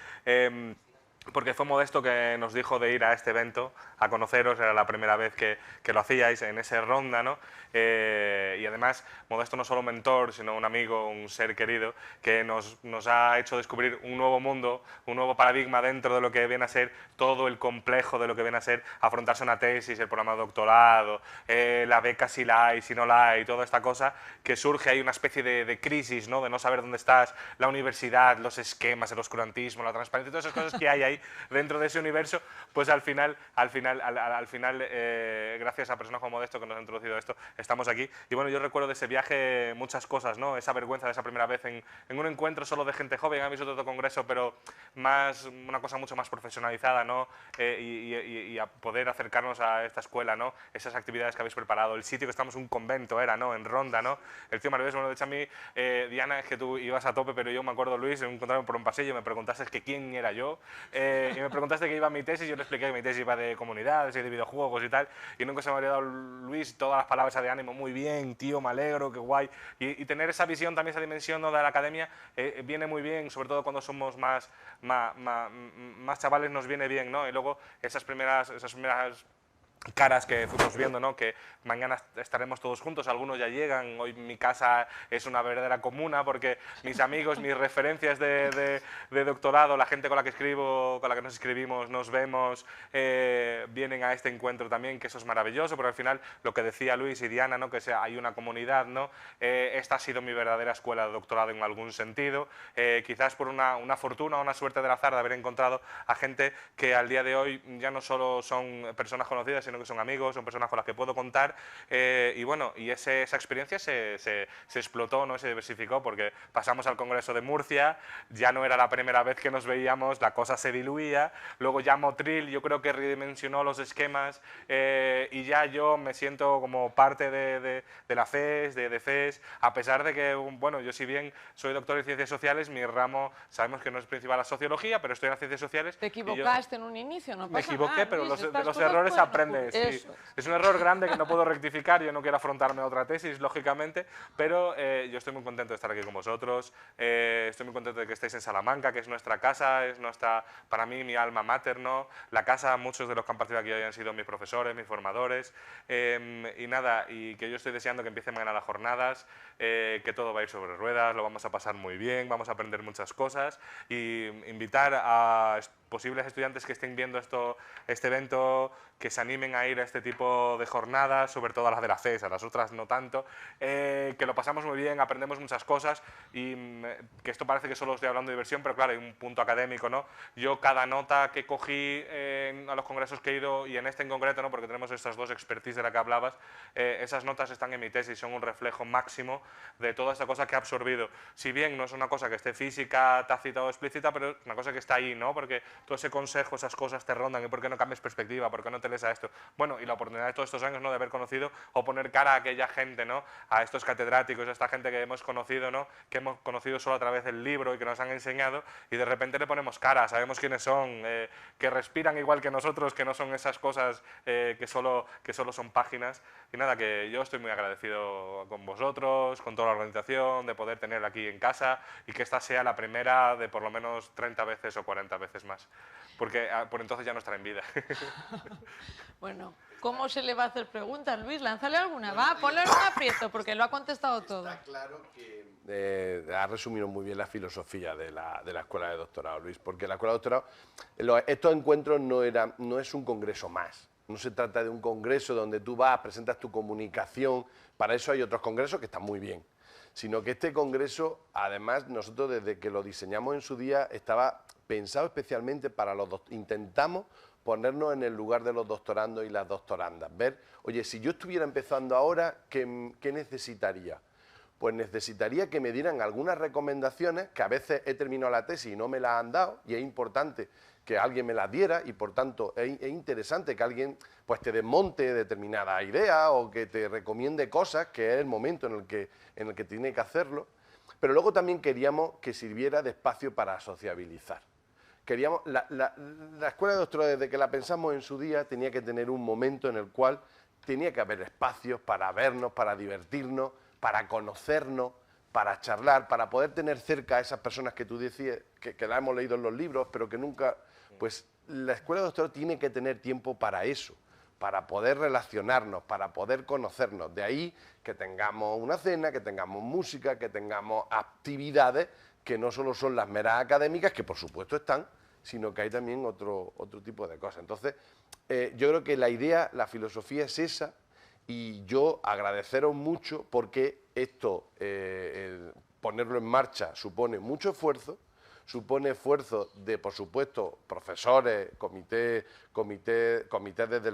porque fue Modesto que nos dijo de ir a este evento a conoceros, era la primera vez que lo hacíais en ese ronda, ¿no? Y además Modesto no solo un mentor, sino un amigo, un ser querido, que nos ha hecho descubrir un nuevo mundo, un nuevo paradigma dentro de lo que viene a ser todo el complejo de lo que viene a ser afrontarse una tesis, el programa de doctorado, la beca si la hay, si no la hay, toda esta cosa, que surge ahí una especie de crisis, ¿no? De no saber dónde estás, la universidad, los esquemas, el oscurantismo, la transparencia, todas esas cosas que hay ahí dentro de ese universo, pues al final, gracias a personas como Modesto que nos ha introducido esto, estamos aquí. Y bueno, yo recuerdo de ese viaje muchas cosas, ¿no? Esa vergüenza de esa primera vez en un encuentro solo de gente joven, habéis otro congreso, pero una cosa mucho más profesionalizada, ¿no? Y a poder acercarnos a esta escuela, ¿no? Esas actividades que habéis preparado, el sitio que estamos, un convento era, ¿no? En Ronda, ¿no? El tío maravilloso, bueno, de hecho a mí, Diana, es que tú ibas a tope, pero yo me acuerdo, Luis, encontrarme por un pasillo, me preguntaste que quién era yo, y me preguntaste que iba a mi tesis, yo le expliqué que mi tesis iba de comunidades y de videojuegos y tal, y nunca se me habría dado, Luis, todas las palabras de ánimo, muy bien, tío, me alegro, qué guay, y tener esa visión, también esa dimensión, ¿no? De la academia, viene muy bien, sobre todo cuando somos más chavales, nos viene bien, ¿no? Y luego esas primeras caras que fuimos viendo, ¿no? Que mañana estaremos todos juntos, algunos ya llegan, hoy mi casa es una verdadera comuna porque mis amigos, mis referencias de doctorado, la gente con la que escribo, con la que nos escribimos, nos vemos, vienen a este encuentro también, que eso es maravilloso, porque al final lo que decía Luis y Diana, ¿no? Que hay una comunidad, ¿no? Esta ha sido mi verdadera escuela de doctorado en algún sentido, quizás por una fortuna, una suerte del azar de haber encontrado a gente que al día de hoy ya no solo son personas conocidas, sino que son amigos, son personas con las que puedo contar, y bueno, y esa experiencia se explotó, ¿no? Se diversificó, porque pasamos al Congreso de Murcia, ya no era la primera vez que nos veíamos, la cosa se diluía, luego ya Motril yo creo que redimensionó los esquemas, y ya yo me siento como parte de la FES, de FES, a pesar de que, bueno, yo si bien soy doctor en Ciencias Sociales, mi ramo, sabemos que no es principal la Sociología, pero estoy en las Ciencias Sociales. Te equivocaste en un inicio, no pasa me equivoqué, nada, pero Luis, de los errores aprendes. Sí. Es un error grande que no puedo rectificar, yo no quiero afrontarme a otra tesis, lógicamente, pero yo estoy muy contento de estar aquí con vosotros, estoy muy contento de que estéis en Salamanca, que es nuestra casa, es para mí, mi alma mater, ¿no? La casa, muchos de los que han participado aquí hoy han sido mis profesores, mis formadores, y nada, y que yo estoy deseando que empiecen mañana las jornadas, que todo va a ir sobre ruedas, lo vamos a pasar muy bien, vamos a aprender muchas cosas, y invitar a posibles estudiantes que estén viendo este evento, que se animen a ir a este tipo de jornadas, sobre todo a las de la FES, a las otras no tanto, que lo pasamos muy bien, aprendemos muchas cosas, y que esto parece que solo estoy hablando de diversión, pero claro, hay un punto académico, ¿no? Yo cada nota que cogí a los congresos que he ido, y en este en concreto, ¿no? Porque tenemos estas dos expertise de la que hablabas, esas notas están en mi tesis, son un reflejo máximo de toda esta cosa que he absorbido. Si bien no es una cosa que esté física, tácita o explícita, pero es una cosa que está ahí, ¿no? Porque todo ese consejo, esas cosas te rondan, y ¿por qué no cambias perspectiva? ¿Por qué no te lees a esto? Bueno, y la oportunidad de todos estos años, ¿no? De haber conocido o poner cara a aquella gente, ¿no? A estos catedráticos, a esta gente que hemos conocido, ¿no? Que hemos conocido solo a través del libro y que nos han enseñado, y de repente le ponemos cara, sabemos quiénes son, que respiran igual que nosotros, que no son esas cosas que solo son páginas. Y nada, que yo estoy muy agradecido con vosotros, con toda la organización, de poder tenerla aquí en casa, y que esta sea la primera de por lo menos 30 veces o 40 veces más, porque por entonces ya no estará en vida. Bueno, ¿cómo se le va a hacer preguntas, Luis? Lánzale alguna, va, ponle un aprieto, porque lo ha contestado todo. Está claro que ha resumido muy bien la filosofía de la escuela de doctorado, Luis, porque la escuela de doctorado, estos encuentros no es un congreso más. No se trata de un congreso donde tú vas, presentas tu comunicación, para eso hay otros congresos que están muy bien, sino que este congreso, además, nosotros desde que lo diseñamos en su día, estaba pensado especialmente para los intentamos ponernos en el lugar de los doctorandos y las doctorandas, ver, oye, si yo estuviera empezando ahora, ¿qué necesitaría? Pues necesitaría que me dieran algunas recomendaciones, que a veces he terminado la tesis y no me las han dado, y es importante que alguien me las diera, y por tanto es interesante que alguien pues te desmonte determinadas ideas o que te recomiende cosas, que es el momento en el que tiene que hacerlo. Pero luego también queríamos que sirviera de espacio para sociabilizar. Queríamos, la escuela de doctorado, desde que la pensamos en su día, tenía que tener un momento en el cual tenía que haber espacios para vernos, para divertirnos, para conocernos, para charlar, para poder tener cerca a esas personas que tú decías, que la hemos leído en los libros, pero que nunca Pues la escuela de doctorado tiene que tener tiempo para eso, para poder relacionarnos, para poder conocernos. De ahí que tengamos una cena, que tengamos música, que tengamos actividades que no solo son las meras académicas, que por supuesto están, sino que hay también otro tipo de cosas. Entonces, yo creo que la idea, la filosofía es esa, y yo agradeceros mucho porque esto, ponerlo en marcha, supone mucho esfuerzo, supone esfuerzo de, por supuesto, profesores, comités desde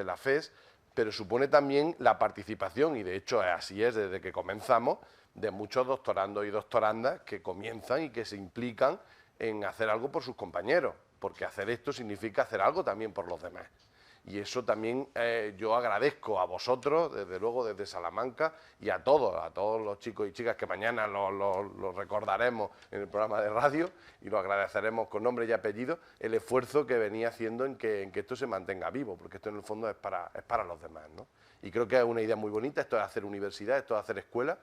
la FES, pero supone también la participación, y de hecho así es desde que comenzamos, de muchos doctorandos y doctorandas que comienzan y que se implican en hacer algo por sus compañeros, porque hacer esto significa hacer algo también por los demás. Y eso también yo agradezco a vosotros, desde luego desde Salamanca, y a todos los chicos y chicas que mañana lo recordaremos en el programa de radio y lo agradeceremos con nombre y apellido, el esfuerzo que venía haciendo en que esto se mantenga vivo, porque esto en el fondo es para los demás, ¿no? Y creo que es una idea muy bonita, esto es hacer universidad, esto es hacer escuela,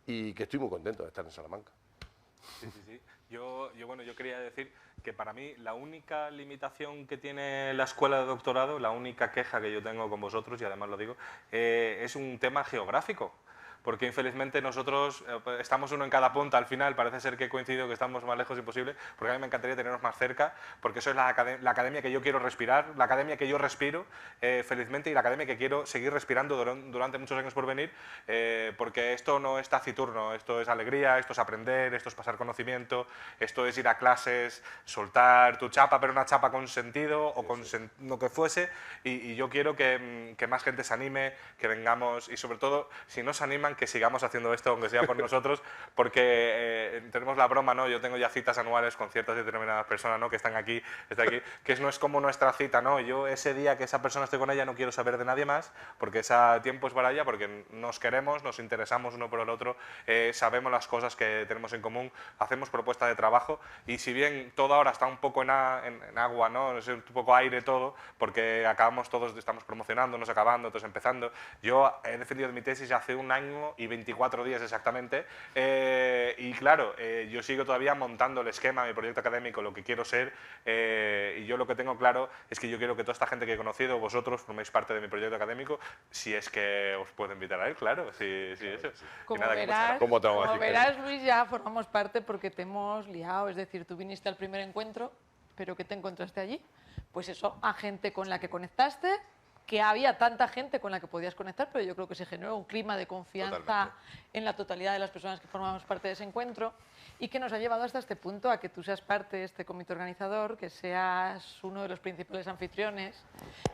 y que estoy muy contento de estar en Salamanca. Sí, sí, sí. Yo quería decir que para mí la única limitación que tiene la escuela de doctorado, la única queja que yo tengo con vosotros, y además lo digo, es un tema geográfico. Porque infelizmente nosotros estamos uno en cada punta al final, parece ser que he coincidido que estamos más lejos imposible, porque a mí me encantaría tenernos más cerca, porque eso es la academia que yo quiero respirar, la academia que yo respiro felizmente, y la academia que quiero seguir respirando durante muchos años por venir, porque esto no es taciturno, esto es alegría, esto es aprender, esto es pasar conocimiento, esto es ir a clases, soltar tu chapa, pero una chapa con sentido o con lo que fuese, y yo quiero que más gente se anime, que vengamos, y sobre todo, si no se animan, que sigamos haciendo esto, aunque sea por nosotros, porque tenemos la broma, ¿no? Yo tengo ya citas anuales con ciertas determinadas personas, ¿no? Que están aquí, que no es como nuestra cita, ¿no? Yo ese día que esa persona esté con ella no quiero saber de nadie más, porque ese tiempo es para ella, porque nos queremos, nos interesamos uno por el otro, sabemos las cosas que tenemos en común, hacemos propuestas de trabajo, y si bien todo ahora está un poco en agua, ¿no? Es un poco aire todo, porque acabamos todos, estamos promocionándonos, acabando, todos empezando. Yo he defendido mi tesis hace un año y 24 días exactamente, y claro, yo sigo todavía montando el esquema, mi proyecto académico, lo que quiero ser, y yo lo que tengo claro es que yo quiero que toda esta gente que he conocido, vosotros forméis parte de mi proyecto académico, si es que os puedo invitar a él, claro, sí, eso. Como nada, verás, Luis, ya formamos parte porque te hemos liado, es decir, tú viniste al primer encuentro, pero ¿qué te encontraste allí? Pues eso, a gente con la que conectaste, que había tanta gente con la que podías conectar, pero yo creo que se generó un clima de confianza Totalmente. en la totalidad de las personas que formamos parte de ese encuentro, y que nos ha llevado hasta este punto, a que tú seas parte de este comité organizador, que seas uno de los principales anfitriones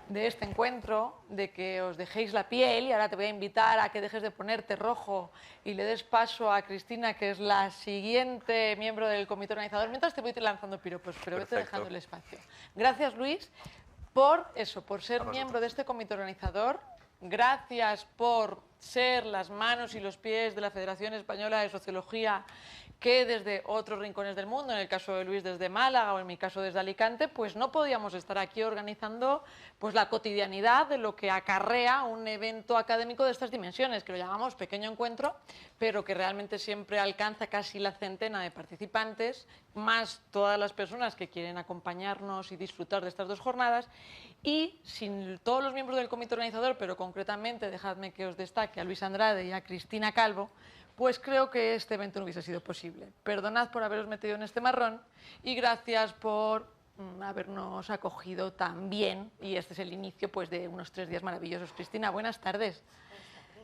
de este encuentro, de que os dejéis la piel, y ahora te voy a invitar a que dejes de ponerte rojo y le des paso a Cristina, que es la siguiente miembro del comité organizador, mientras te voy lanzando piropos, pero vete dejando el espacio. Gracias, Luis, por eso, por ser miembro de este comité organizador. Gracias por ser las manos y los pies de la Federación Española de Sociología, que desde otros rincones del mundo, en el caso de Luis desde Málaga o en mi caso desde Alicante, pues no podíamos estar aquí organizando pues la cotidianidad de lo que acarrea un evento académico de estas dimensiones, que lo llamamos pequeño encuentro, pero que realmente siempre alcanza casi la centena de participantes, más todas las personas que quieren acompañarnos y disfrutar de estas dos jornadas. Y sin todos los miembros del comité organizador, pero concretamente dejadme que os destaque a Luis Andrade y a Cristina Calvo, pues creo que este evento no hubiese sido posible. Perdonad por haberos metido en este marrón, y gracias por habernos acogido tan bien, y este es el inicio pues de unos 3 días maravillosos. Cristina, buenas tardes.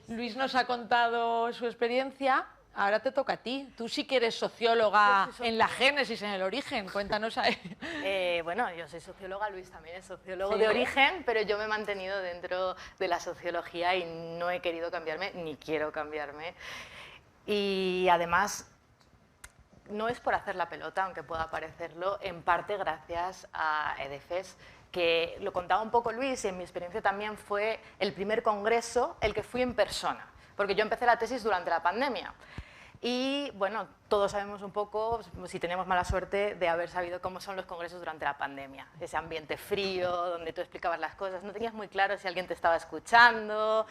Luis nos ha contado su experiencia, ahora te toca a ti. Tú sí que eres socióloga en la génesis, en el origen, cuéntanos a él. Bueno, yo soy socióloga, Luis también es sociólogo ¿Sí? de origen, pero yo me he mantenido dentro de la sociología y no he querido cambiarme, ni quiero cambiarme. Y además, no es por hacer la pelota, aunque pueda parecerlo, en parte gracias a EDFES, que lo contaba un poco Luis, y en mi experiencia también fue el primer congreso el que fui en persona, porque yo empecé la tesis durante la pandemia. Y bueno, todos sabemos un poco, si tenemos mala suerte, de haber sabido cómo son los congresos durante la pandemia. Ese ambiente frío, donde tú explicabas las cosas, no tenías muy claro si alguien te estaba escuchando.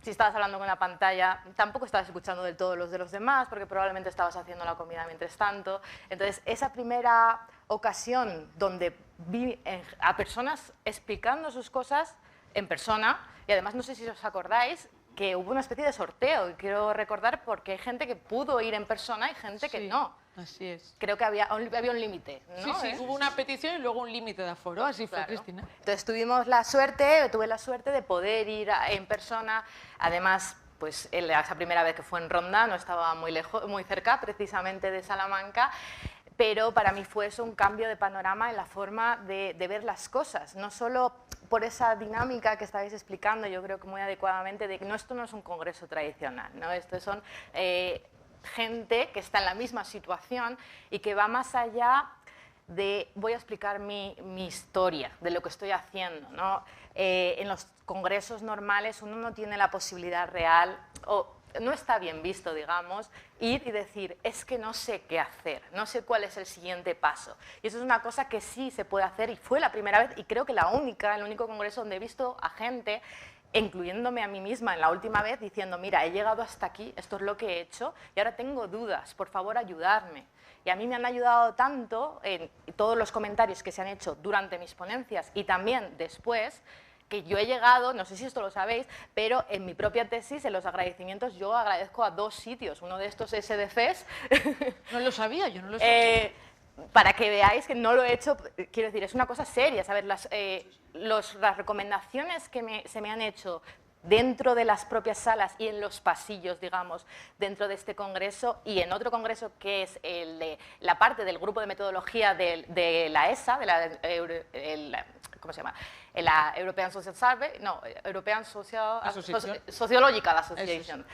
Si estabas hablando con una pantalla, tampoco estabas escuchando del todo los de los demás, porque probablemente estabas haciendo la comida mientras tanto. Entonces, esa primera ocasión donde vi a personas explicando sus cosas en persona, y además no sé si os acordáis que hubo una especie de sorteo, y quiero recordar porque hay gente que pudo ir en persona y gente que no. Así es. Creo que había un límite, ¿no? Sí, hubo una petición y luego un límite de aforo, así fue, Cristina. Entonces tuve la suerte de poder ir en persona, además pues esa primera vez que fue en Ronda no estaba muy cerca precisamente de Salamanca, pero para mí fue eso un cambio de panorama en la forma de ver las cosas, no solo por esa dinámica que estabais explicando, yo creo que muy adecuadamente, de que esto no es un congreso tradicional, ¿no? Esto son gente que está en la misma situación y que va más allá de voy a explicar mi historia, de lo que estoy haciendo, ¿no? En los congresos normales uno no tiene la posibilidad real, o no está bien visto, digamos, ir y decir, es que no sé qué hacer, no sé cuál es el siguiente paso. Y eso es una cosa que sí se puede hacer, y fue la primera vez, y creo que el único congreso donde he visto a gente, incluyéndome a mí misma en la última vez, diciendo, mira, he llegado hasta aquí, esto es lo que he hecho, y ahora tengo dudas, por favor, ayudarme. Y a mí me han ayudado tanto en todos los comentarios que se han hecho durante mis ponencias y también después, que yo he llegado, no sé si esto lo sabéis, pero en mi propia tesis, en los agradecimientos, yo agradezco a 2 sitios. Uno de estos es EDFES. No lo sabía, yo no lo sabía. Para que veáis que no lo he hecho, quiero decir, es una cosa seria, ¿sabes? Las recomendaciones que se me han hecho dentro de las propias salas y en los pasillos, digamos, dentro de este congreso y en otro congreso que es el de la parte del grupo de metodología de la ESA, ¿cómo se llama? La European Social Survey, no, European Sociological Association.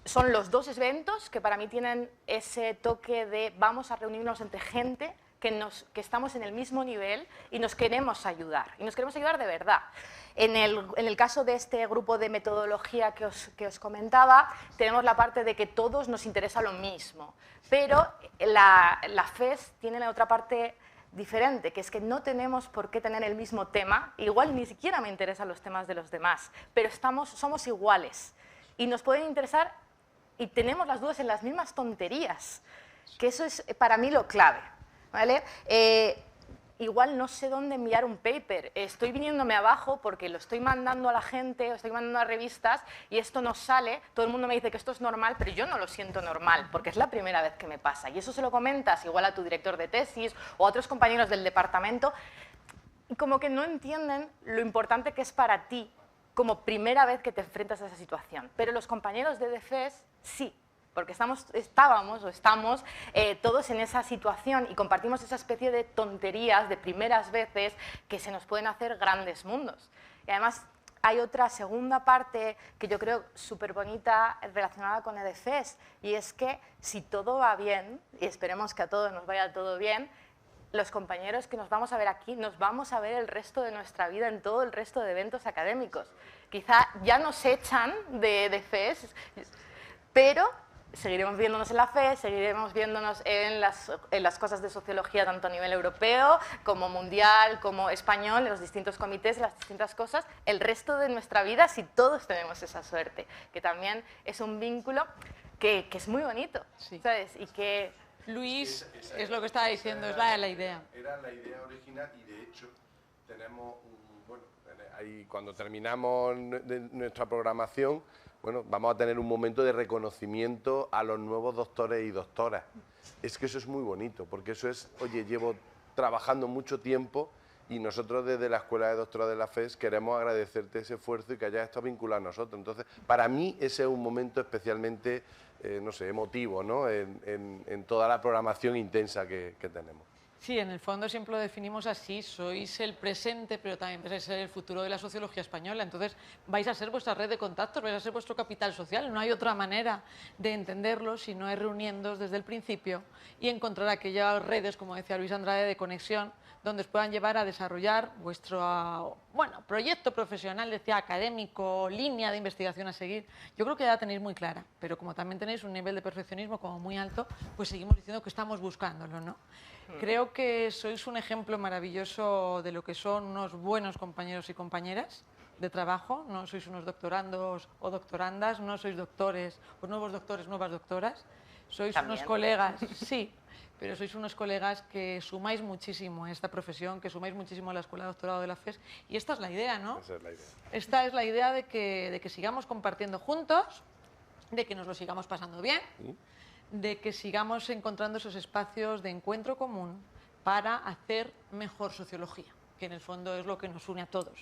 Son los 2 eventos que para mí tienen ese toque de vamos a reunirnos entre gente que estamos en el mismo nivel y nos queremos ayudar, y nos queremos ayudar de verdad. En el caso de este grupo de metodología que os comentaba, tenemos la parte de que todos nos interesa lo mismo, pero la FES tiene la otra parte diferente, que es que no tenemos por qué tener el mismo tema, igual ni siquiera me interesan los temas de los demás, pero somos iguales y nos pueden interesar y tenemos las dudas en las mismas tonterías, que eso es para mí lo clave, ¿vale? Igual no sé dónde enviar un paper, estoy viniéndome abajo porque lo estoy mandando a la gente, lo estoy mandando a revistas y esto no sale, todo el mundo me dice que esto es normal, pero yo no lo siento normal porque es la primera vez que me pasa y eso se lo comentas igual a tu director de tesis o a otros compañeros del departamento y como que no entienden lo importante que es para ti como primera vez que te enfrentas a esa situación, pero los compañeros de DFES sí. Porque estamos todos en esa situación y compartimos esa especie de tonterías de primeras veces que se nos pueden hacer grandes mundos. Y además hay otra segunda parte que yo creo súper bonita relacionada con EDFES y es que si todo va bien, y esperemos que a todos nos vaya todo bien, los compañeros que nos vamos a ver aquí, nos vamos a ver el resto de nuestra vida en todo el resto de eventos académicos. Quizá ya nos echan de EDFES, pero seguiremos viéndonos en la FE, seguiremos viéndonos en las cosas de sociología tanto a nivel europeo como mundial, como español, en los distintos comités, las distintas cosas, el resto de nuestra vida si todos tenemos esa suerte, que también es un vínculo que es muy bonito, sí. ¿Sabes? Y que Luis, es lo que estaba diciendo, es la idea. Era la idea original y de hecho tenemos, ahí cuando terminamos nuestra programación, bueno, vamos a tener un momento de reconocimiento a los nuevos doctores y doctoras. Es que eso es muy bonito, porque eso es, oye, llevo trabajando mucho tiempo y nosotros desde la Escuela de Doctorado de la FES queremos agradecerte ese esfuerzo y que hayas estado vinculado a nosotros. Entonces, para mí ese es un momento especialmente, no sé, emotivo, ¿no? En toda la programación intensa que tenemos. Sí, en el fondo siempre lo definimos así, sois el presente, pero también vais a ser el futuro de la sociología española, entonces vais a ser vuestra red de contactos, vais a ser vuestro capital social, no hay otra manera de entenderlo si no es reuniéndoos desde el principio y encontrar aquellas redes, como decía Luis Andrade, de conexión, donde os puedan llevar a desarrollar vuestro proyecto profesional, decía, académico, línea de investigación a seguir. Yo creo que ya la tenéis muy clara, pero como también tenéis un nivel de perfeccionismo como muy alto, pues seguimos diciendo que estamos buscándolo, ¿no? Creo que sois un ejemplo maravilloso de lo que son unos buenos compañeros y compañeras de trabajo, no sois unos doctorandos o doctorandas, no sois doctores o nuevos doctores, nuevas doctoras, sois También. unos colegas, sí, pero sois unos colegas que sumáis muchísimo a esta profesión, que sumáis muchísimo a la Escuela de Doctorado de la FES, y esta es la idea, ¿no? Esa es la idea. Esta es la idea de que sigamos compartiendo juntos, de que nos lo sigamos pasando bien, de que sigamos encontrando esos espacios de encuentro común para hacer mejor sociología, que en el fondo es lo que nos une a todos.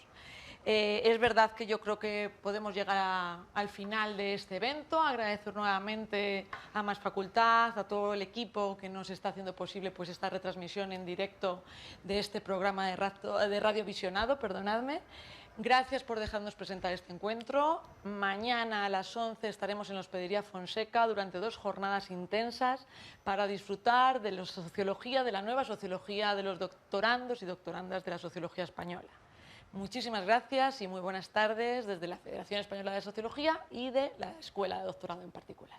Es verdad que yo creo que podemos llegar al final de este evento. Agradecer nuevamente a Más Facultad, a todo el equipo que nos está haciendo posible pues, esta retransmisión en directo de este programa de Radio Visionado, perdonadme. Gracias por dejarnos presentar este encuentro. Mañana a las 11 estaremos en la Hospedería Fonseca durante 2 jornadas intensas para disfrutar de la sociología, de la nueva sociología de los doctorandos y doctorandas de la sociología española. Muchísimas gracias y muy buenas tardes desde la Federación Española de Sociología y de la Escuela de Doctorado en particular.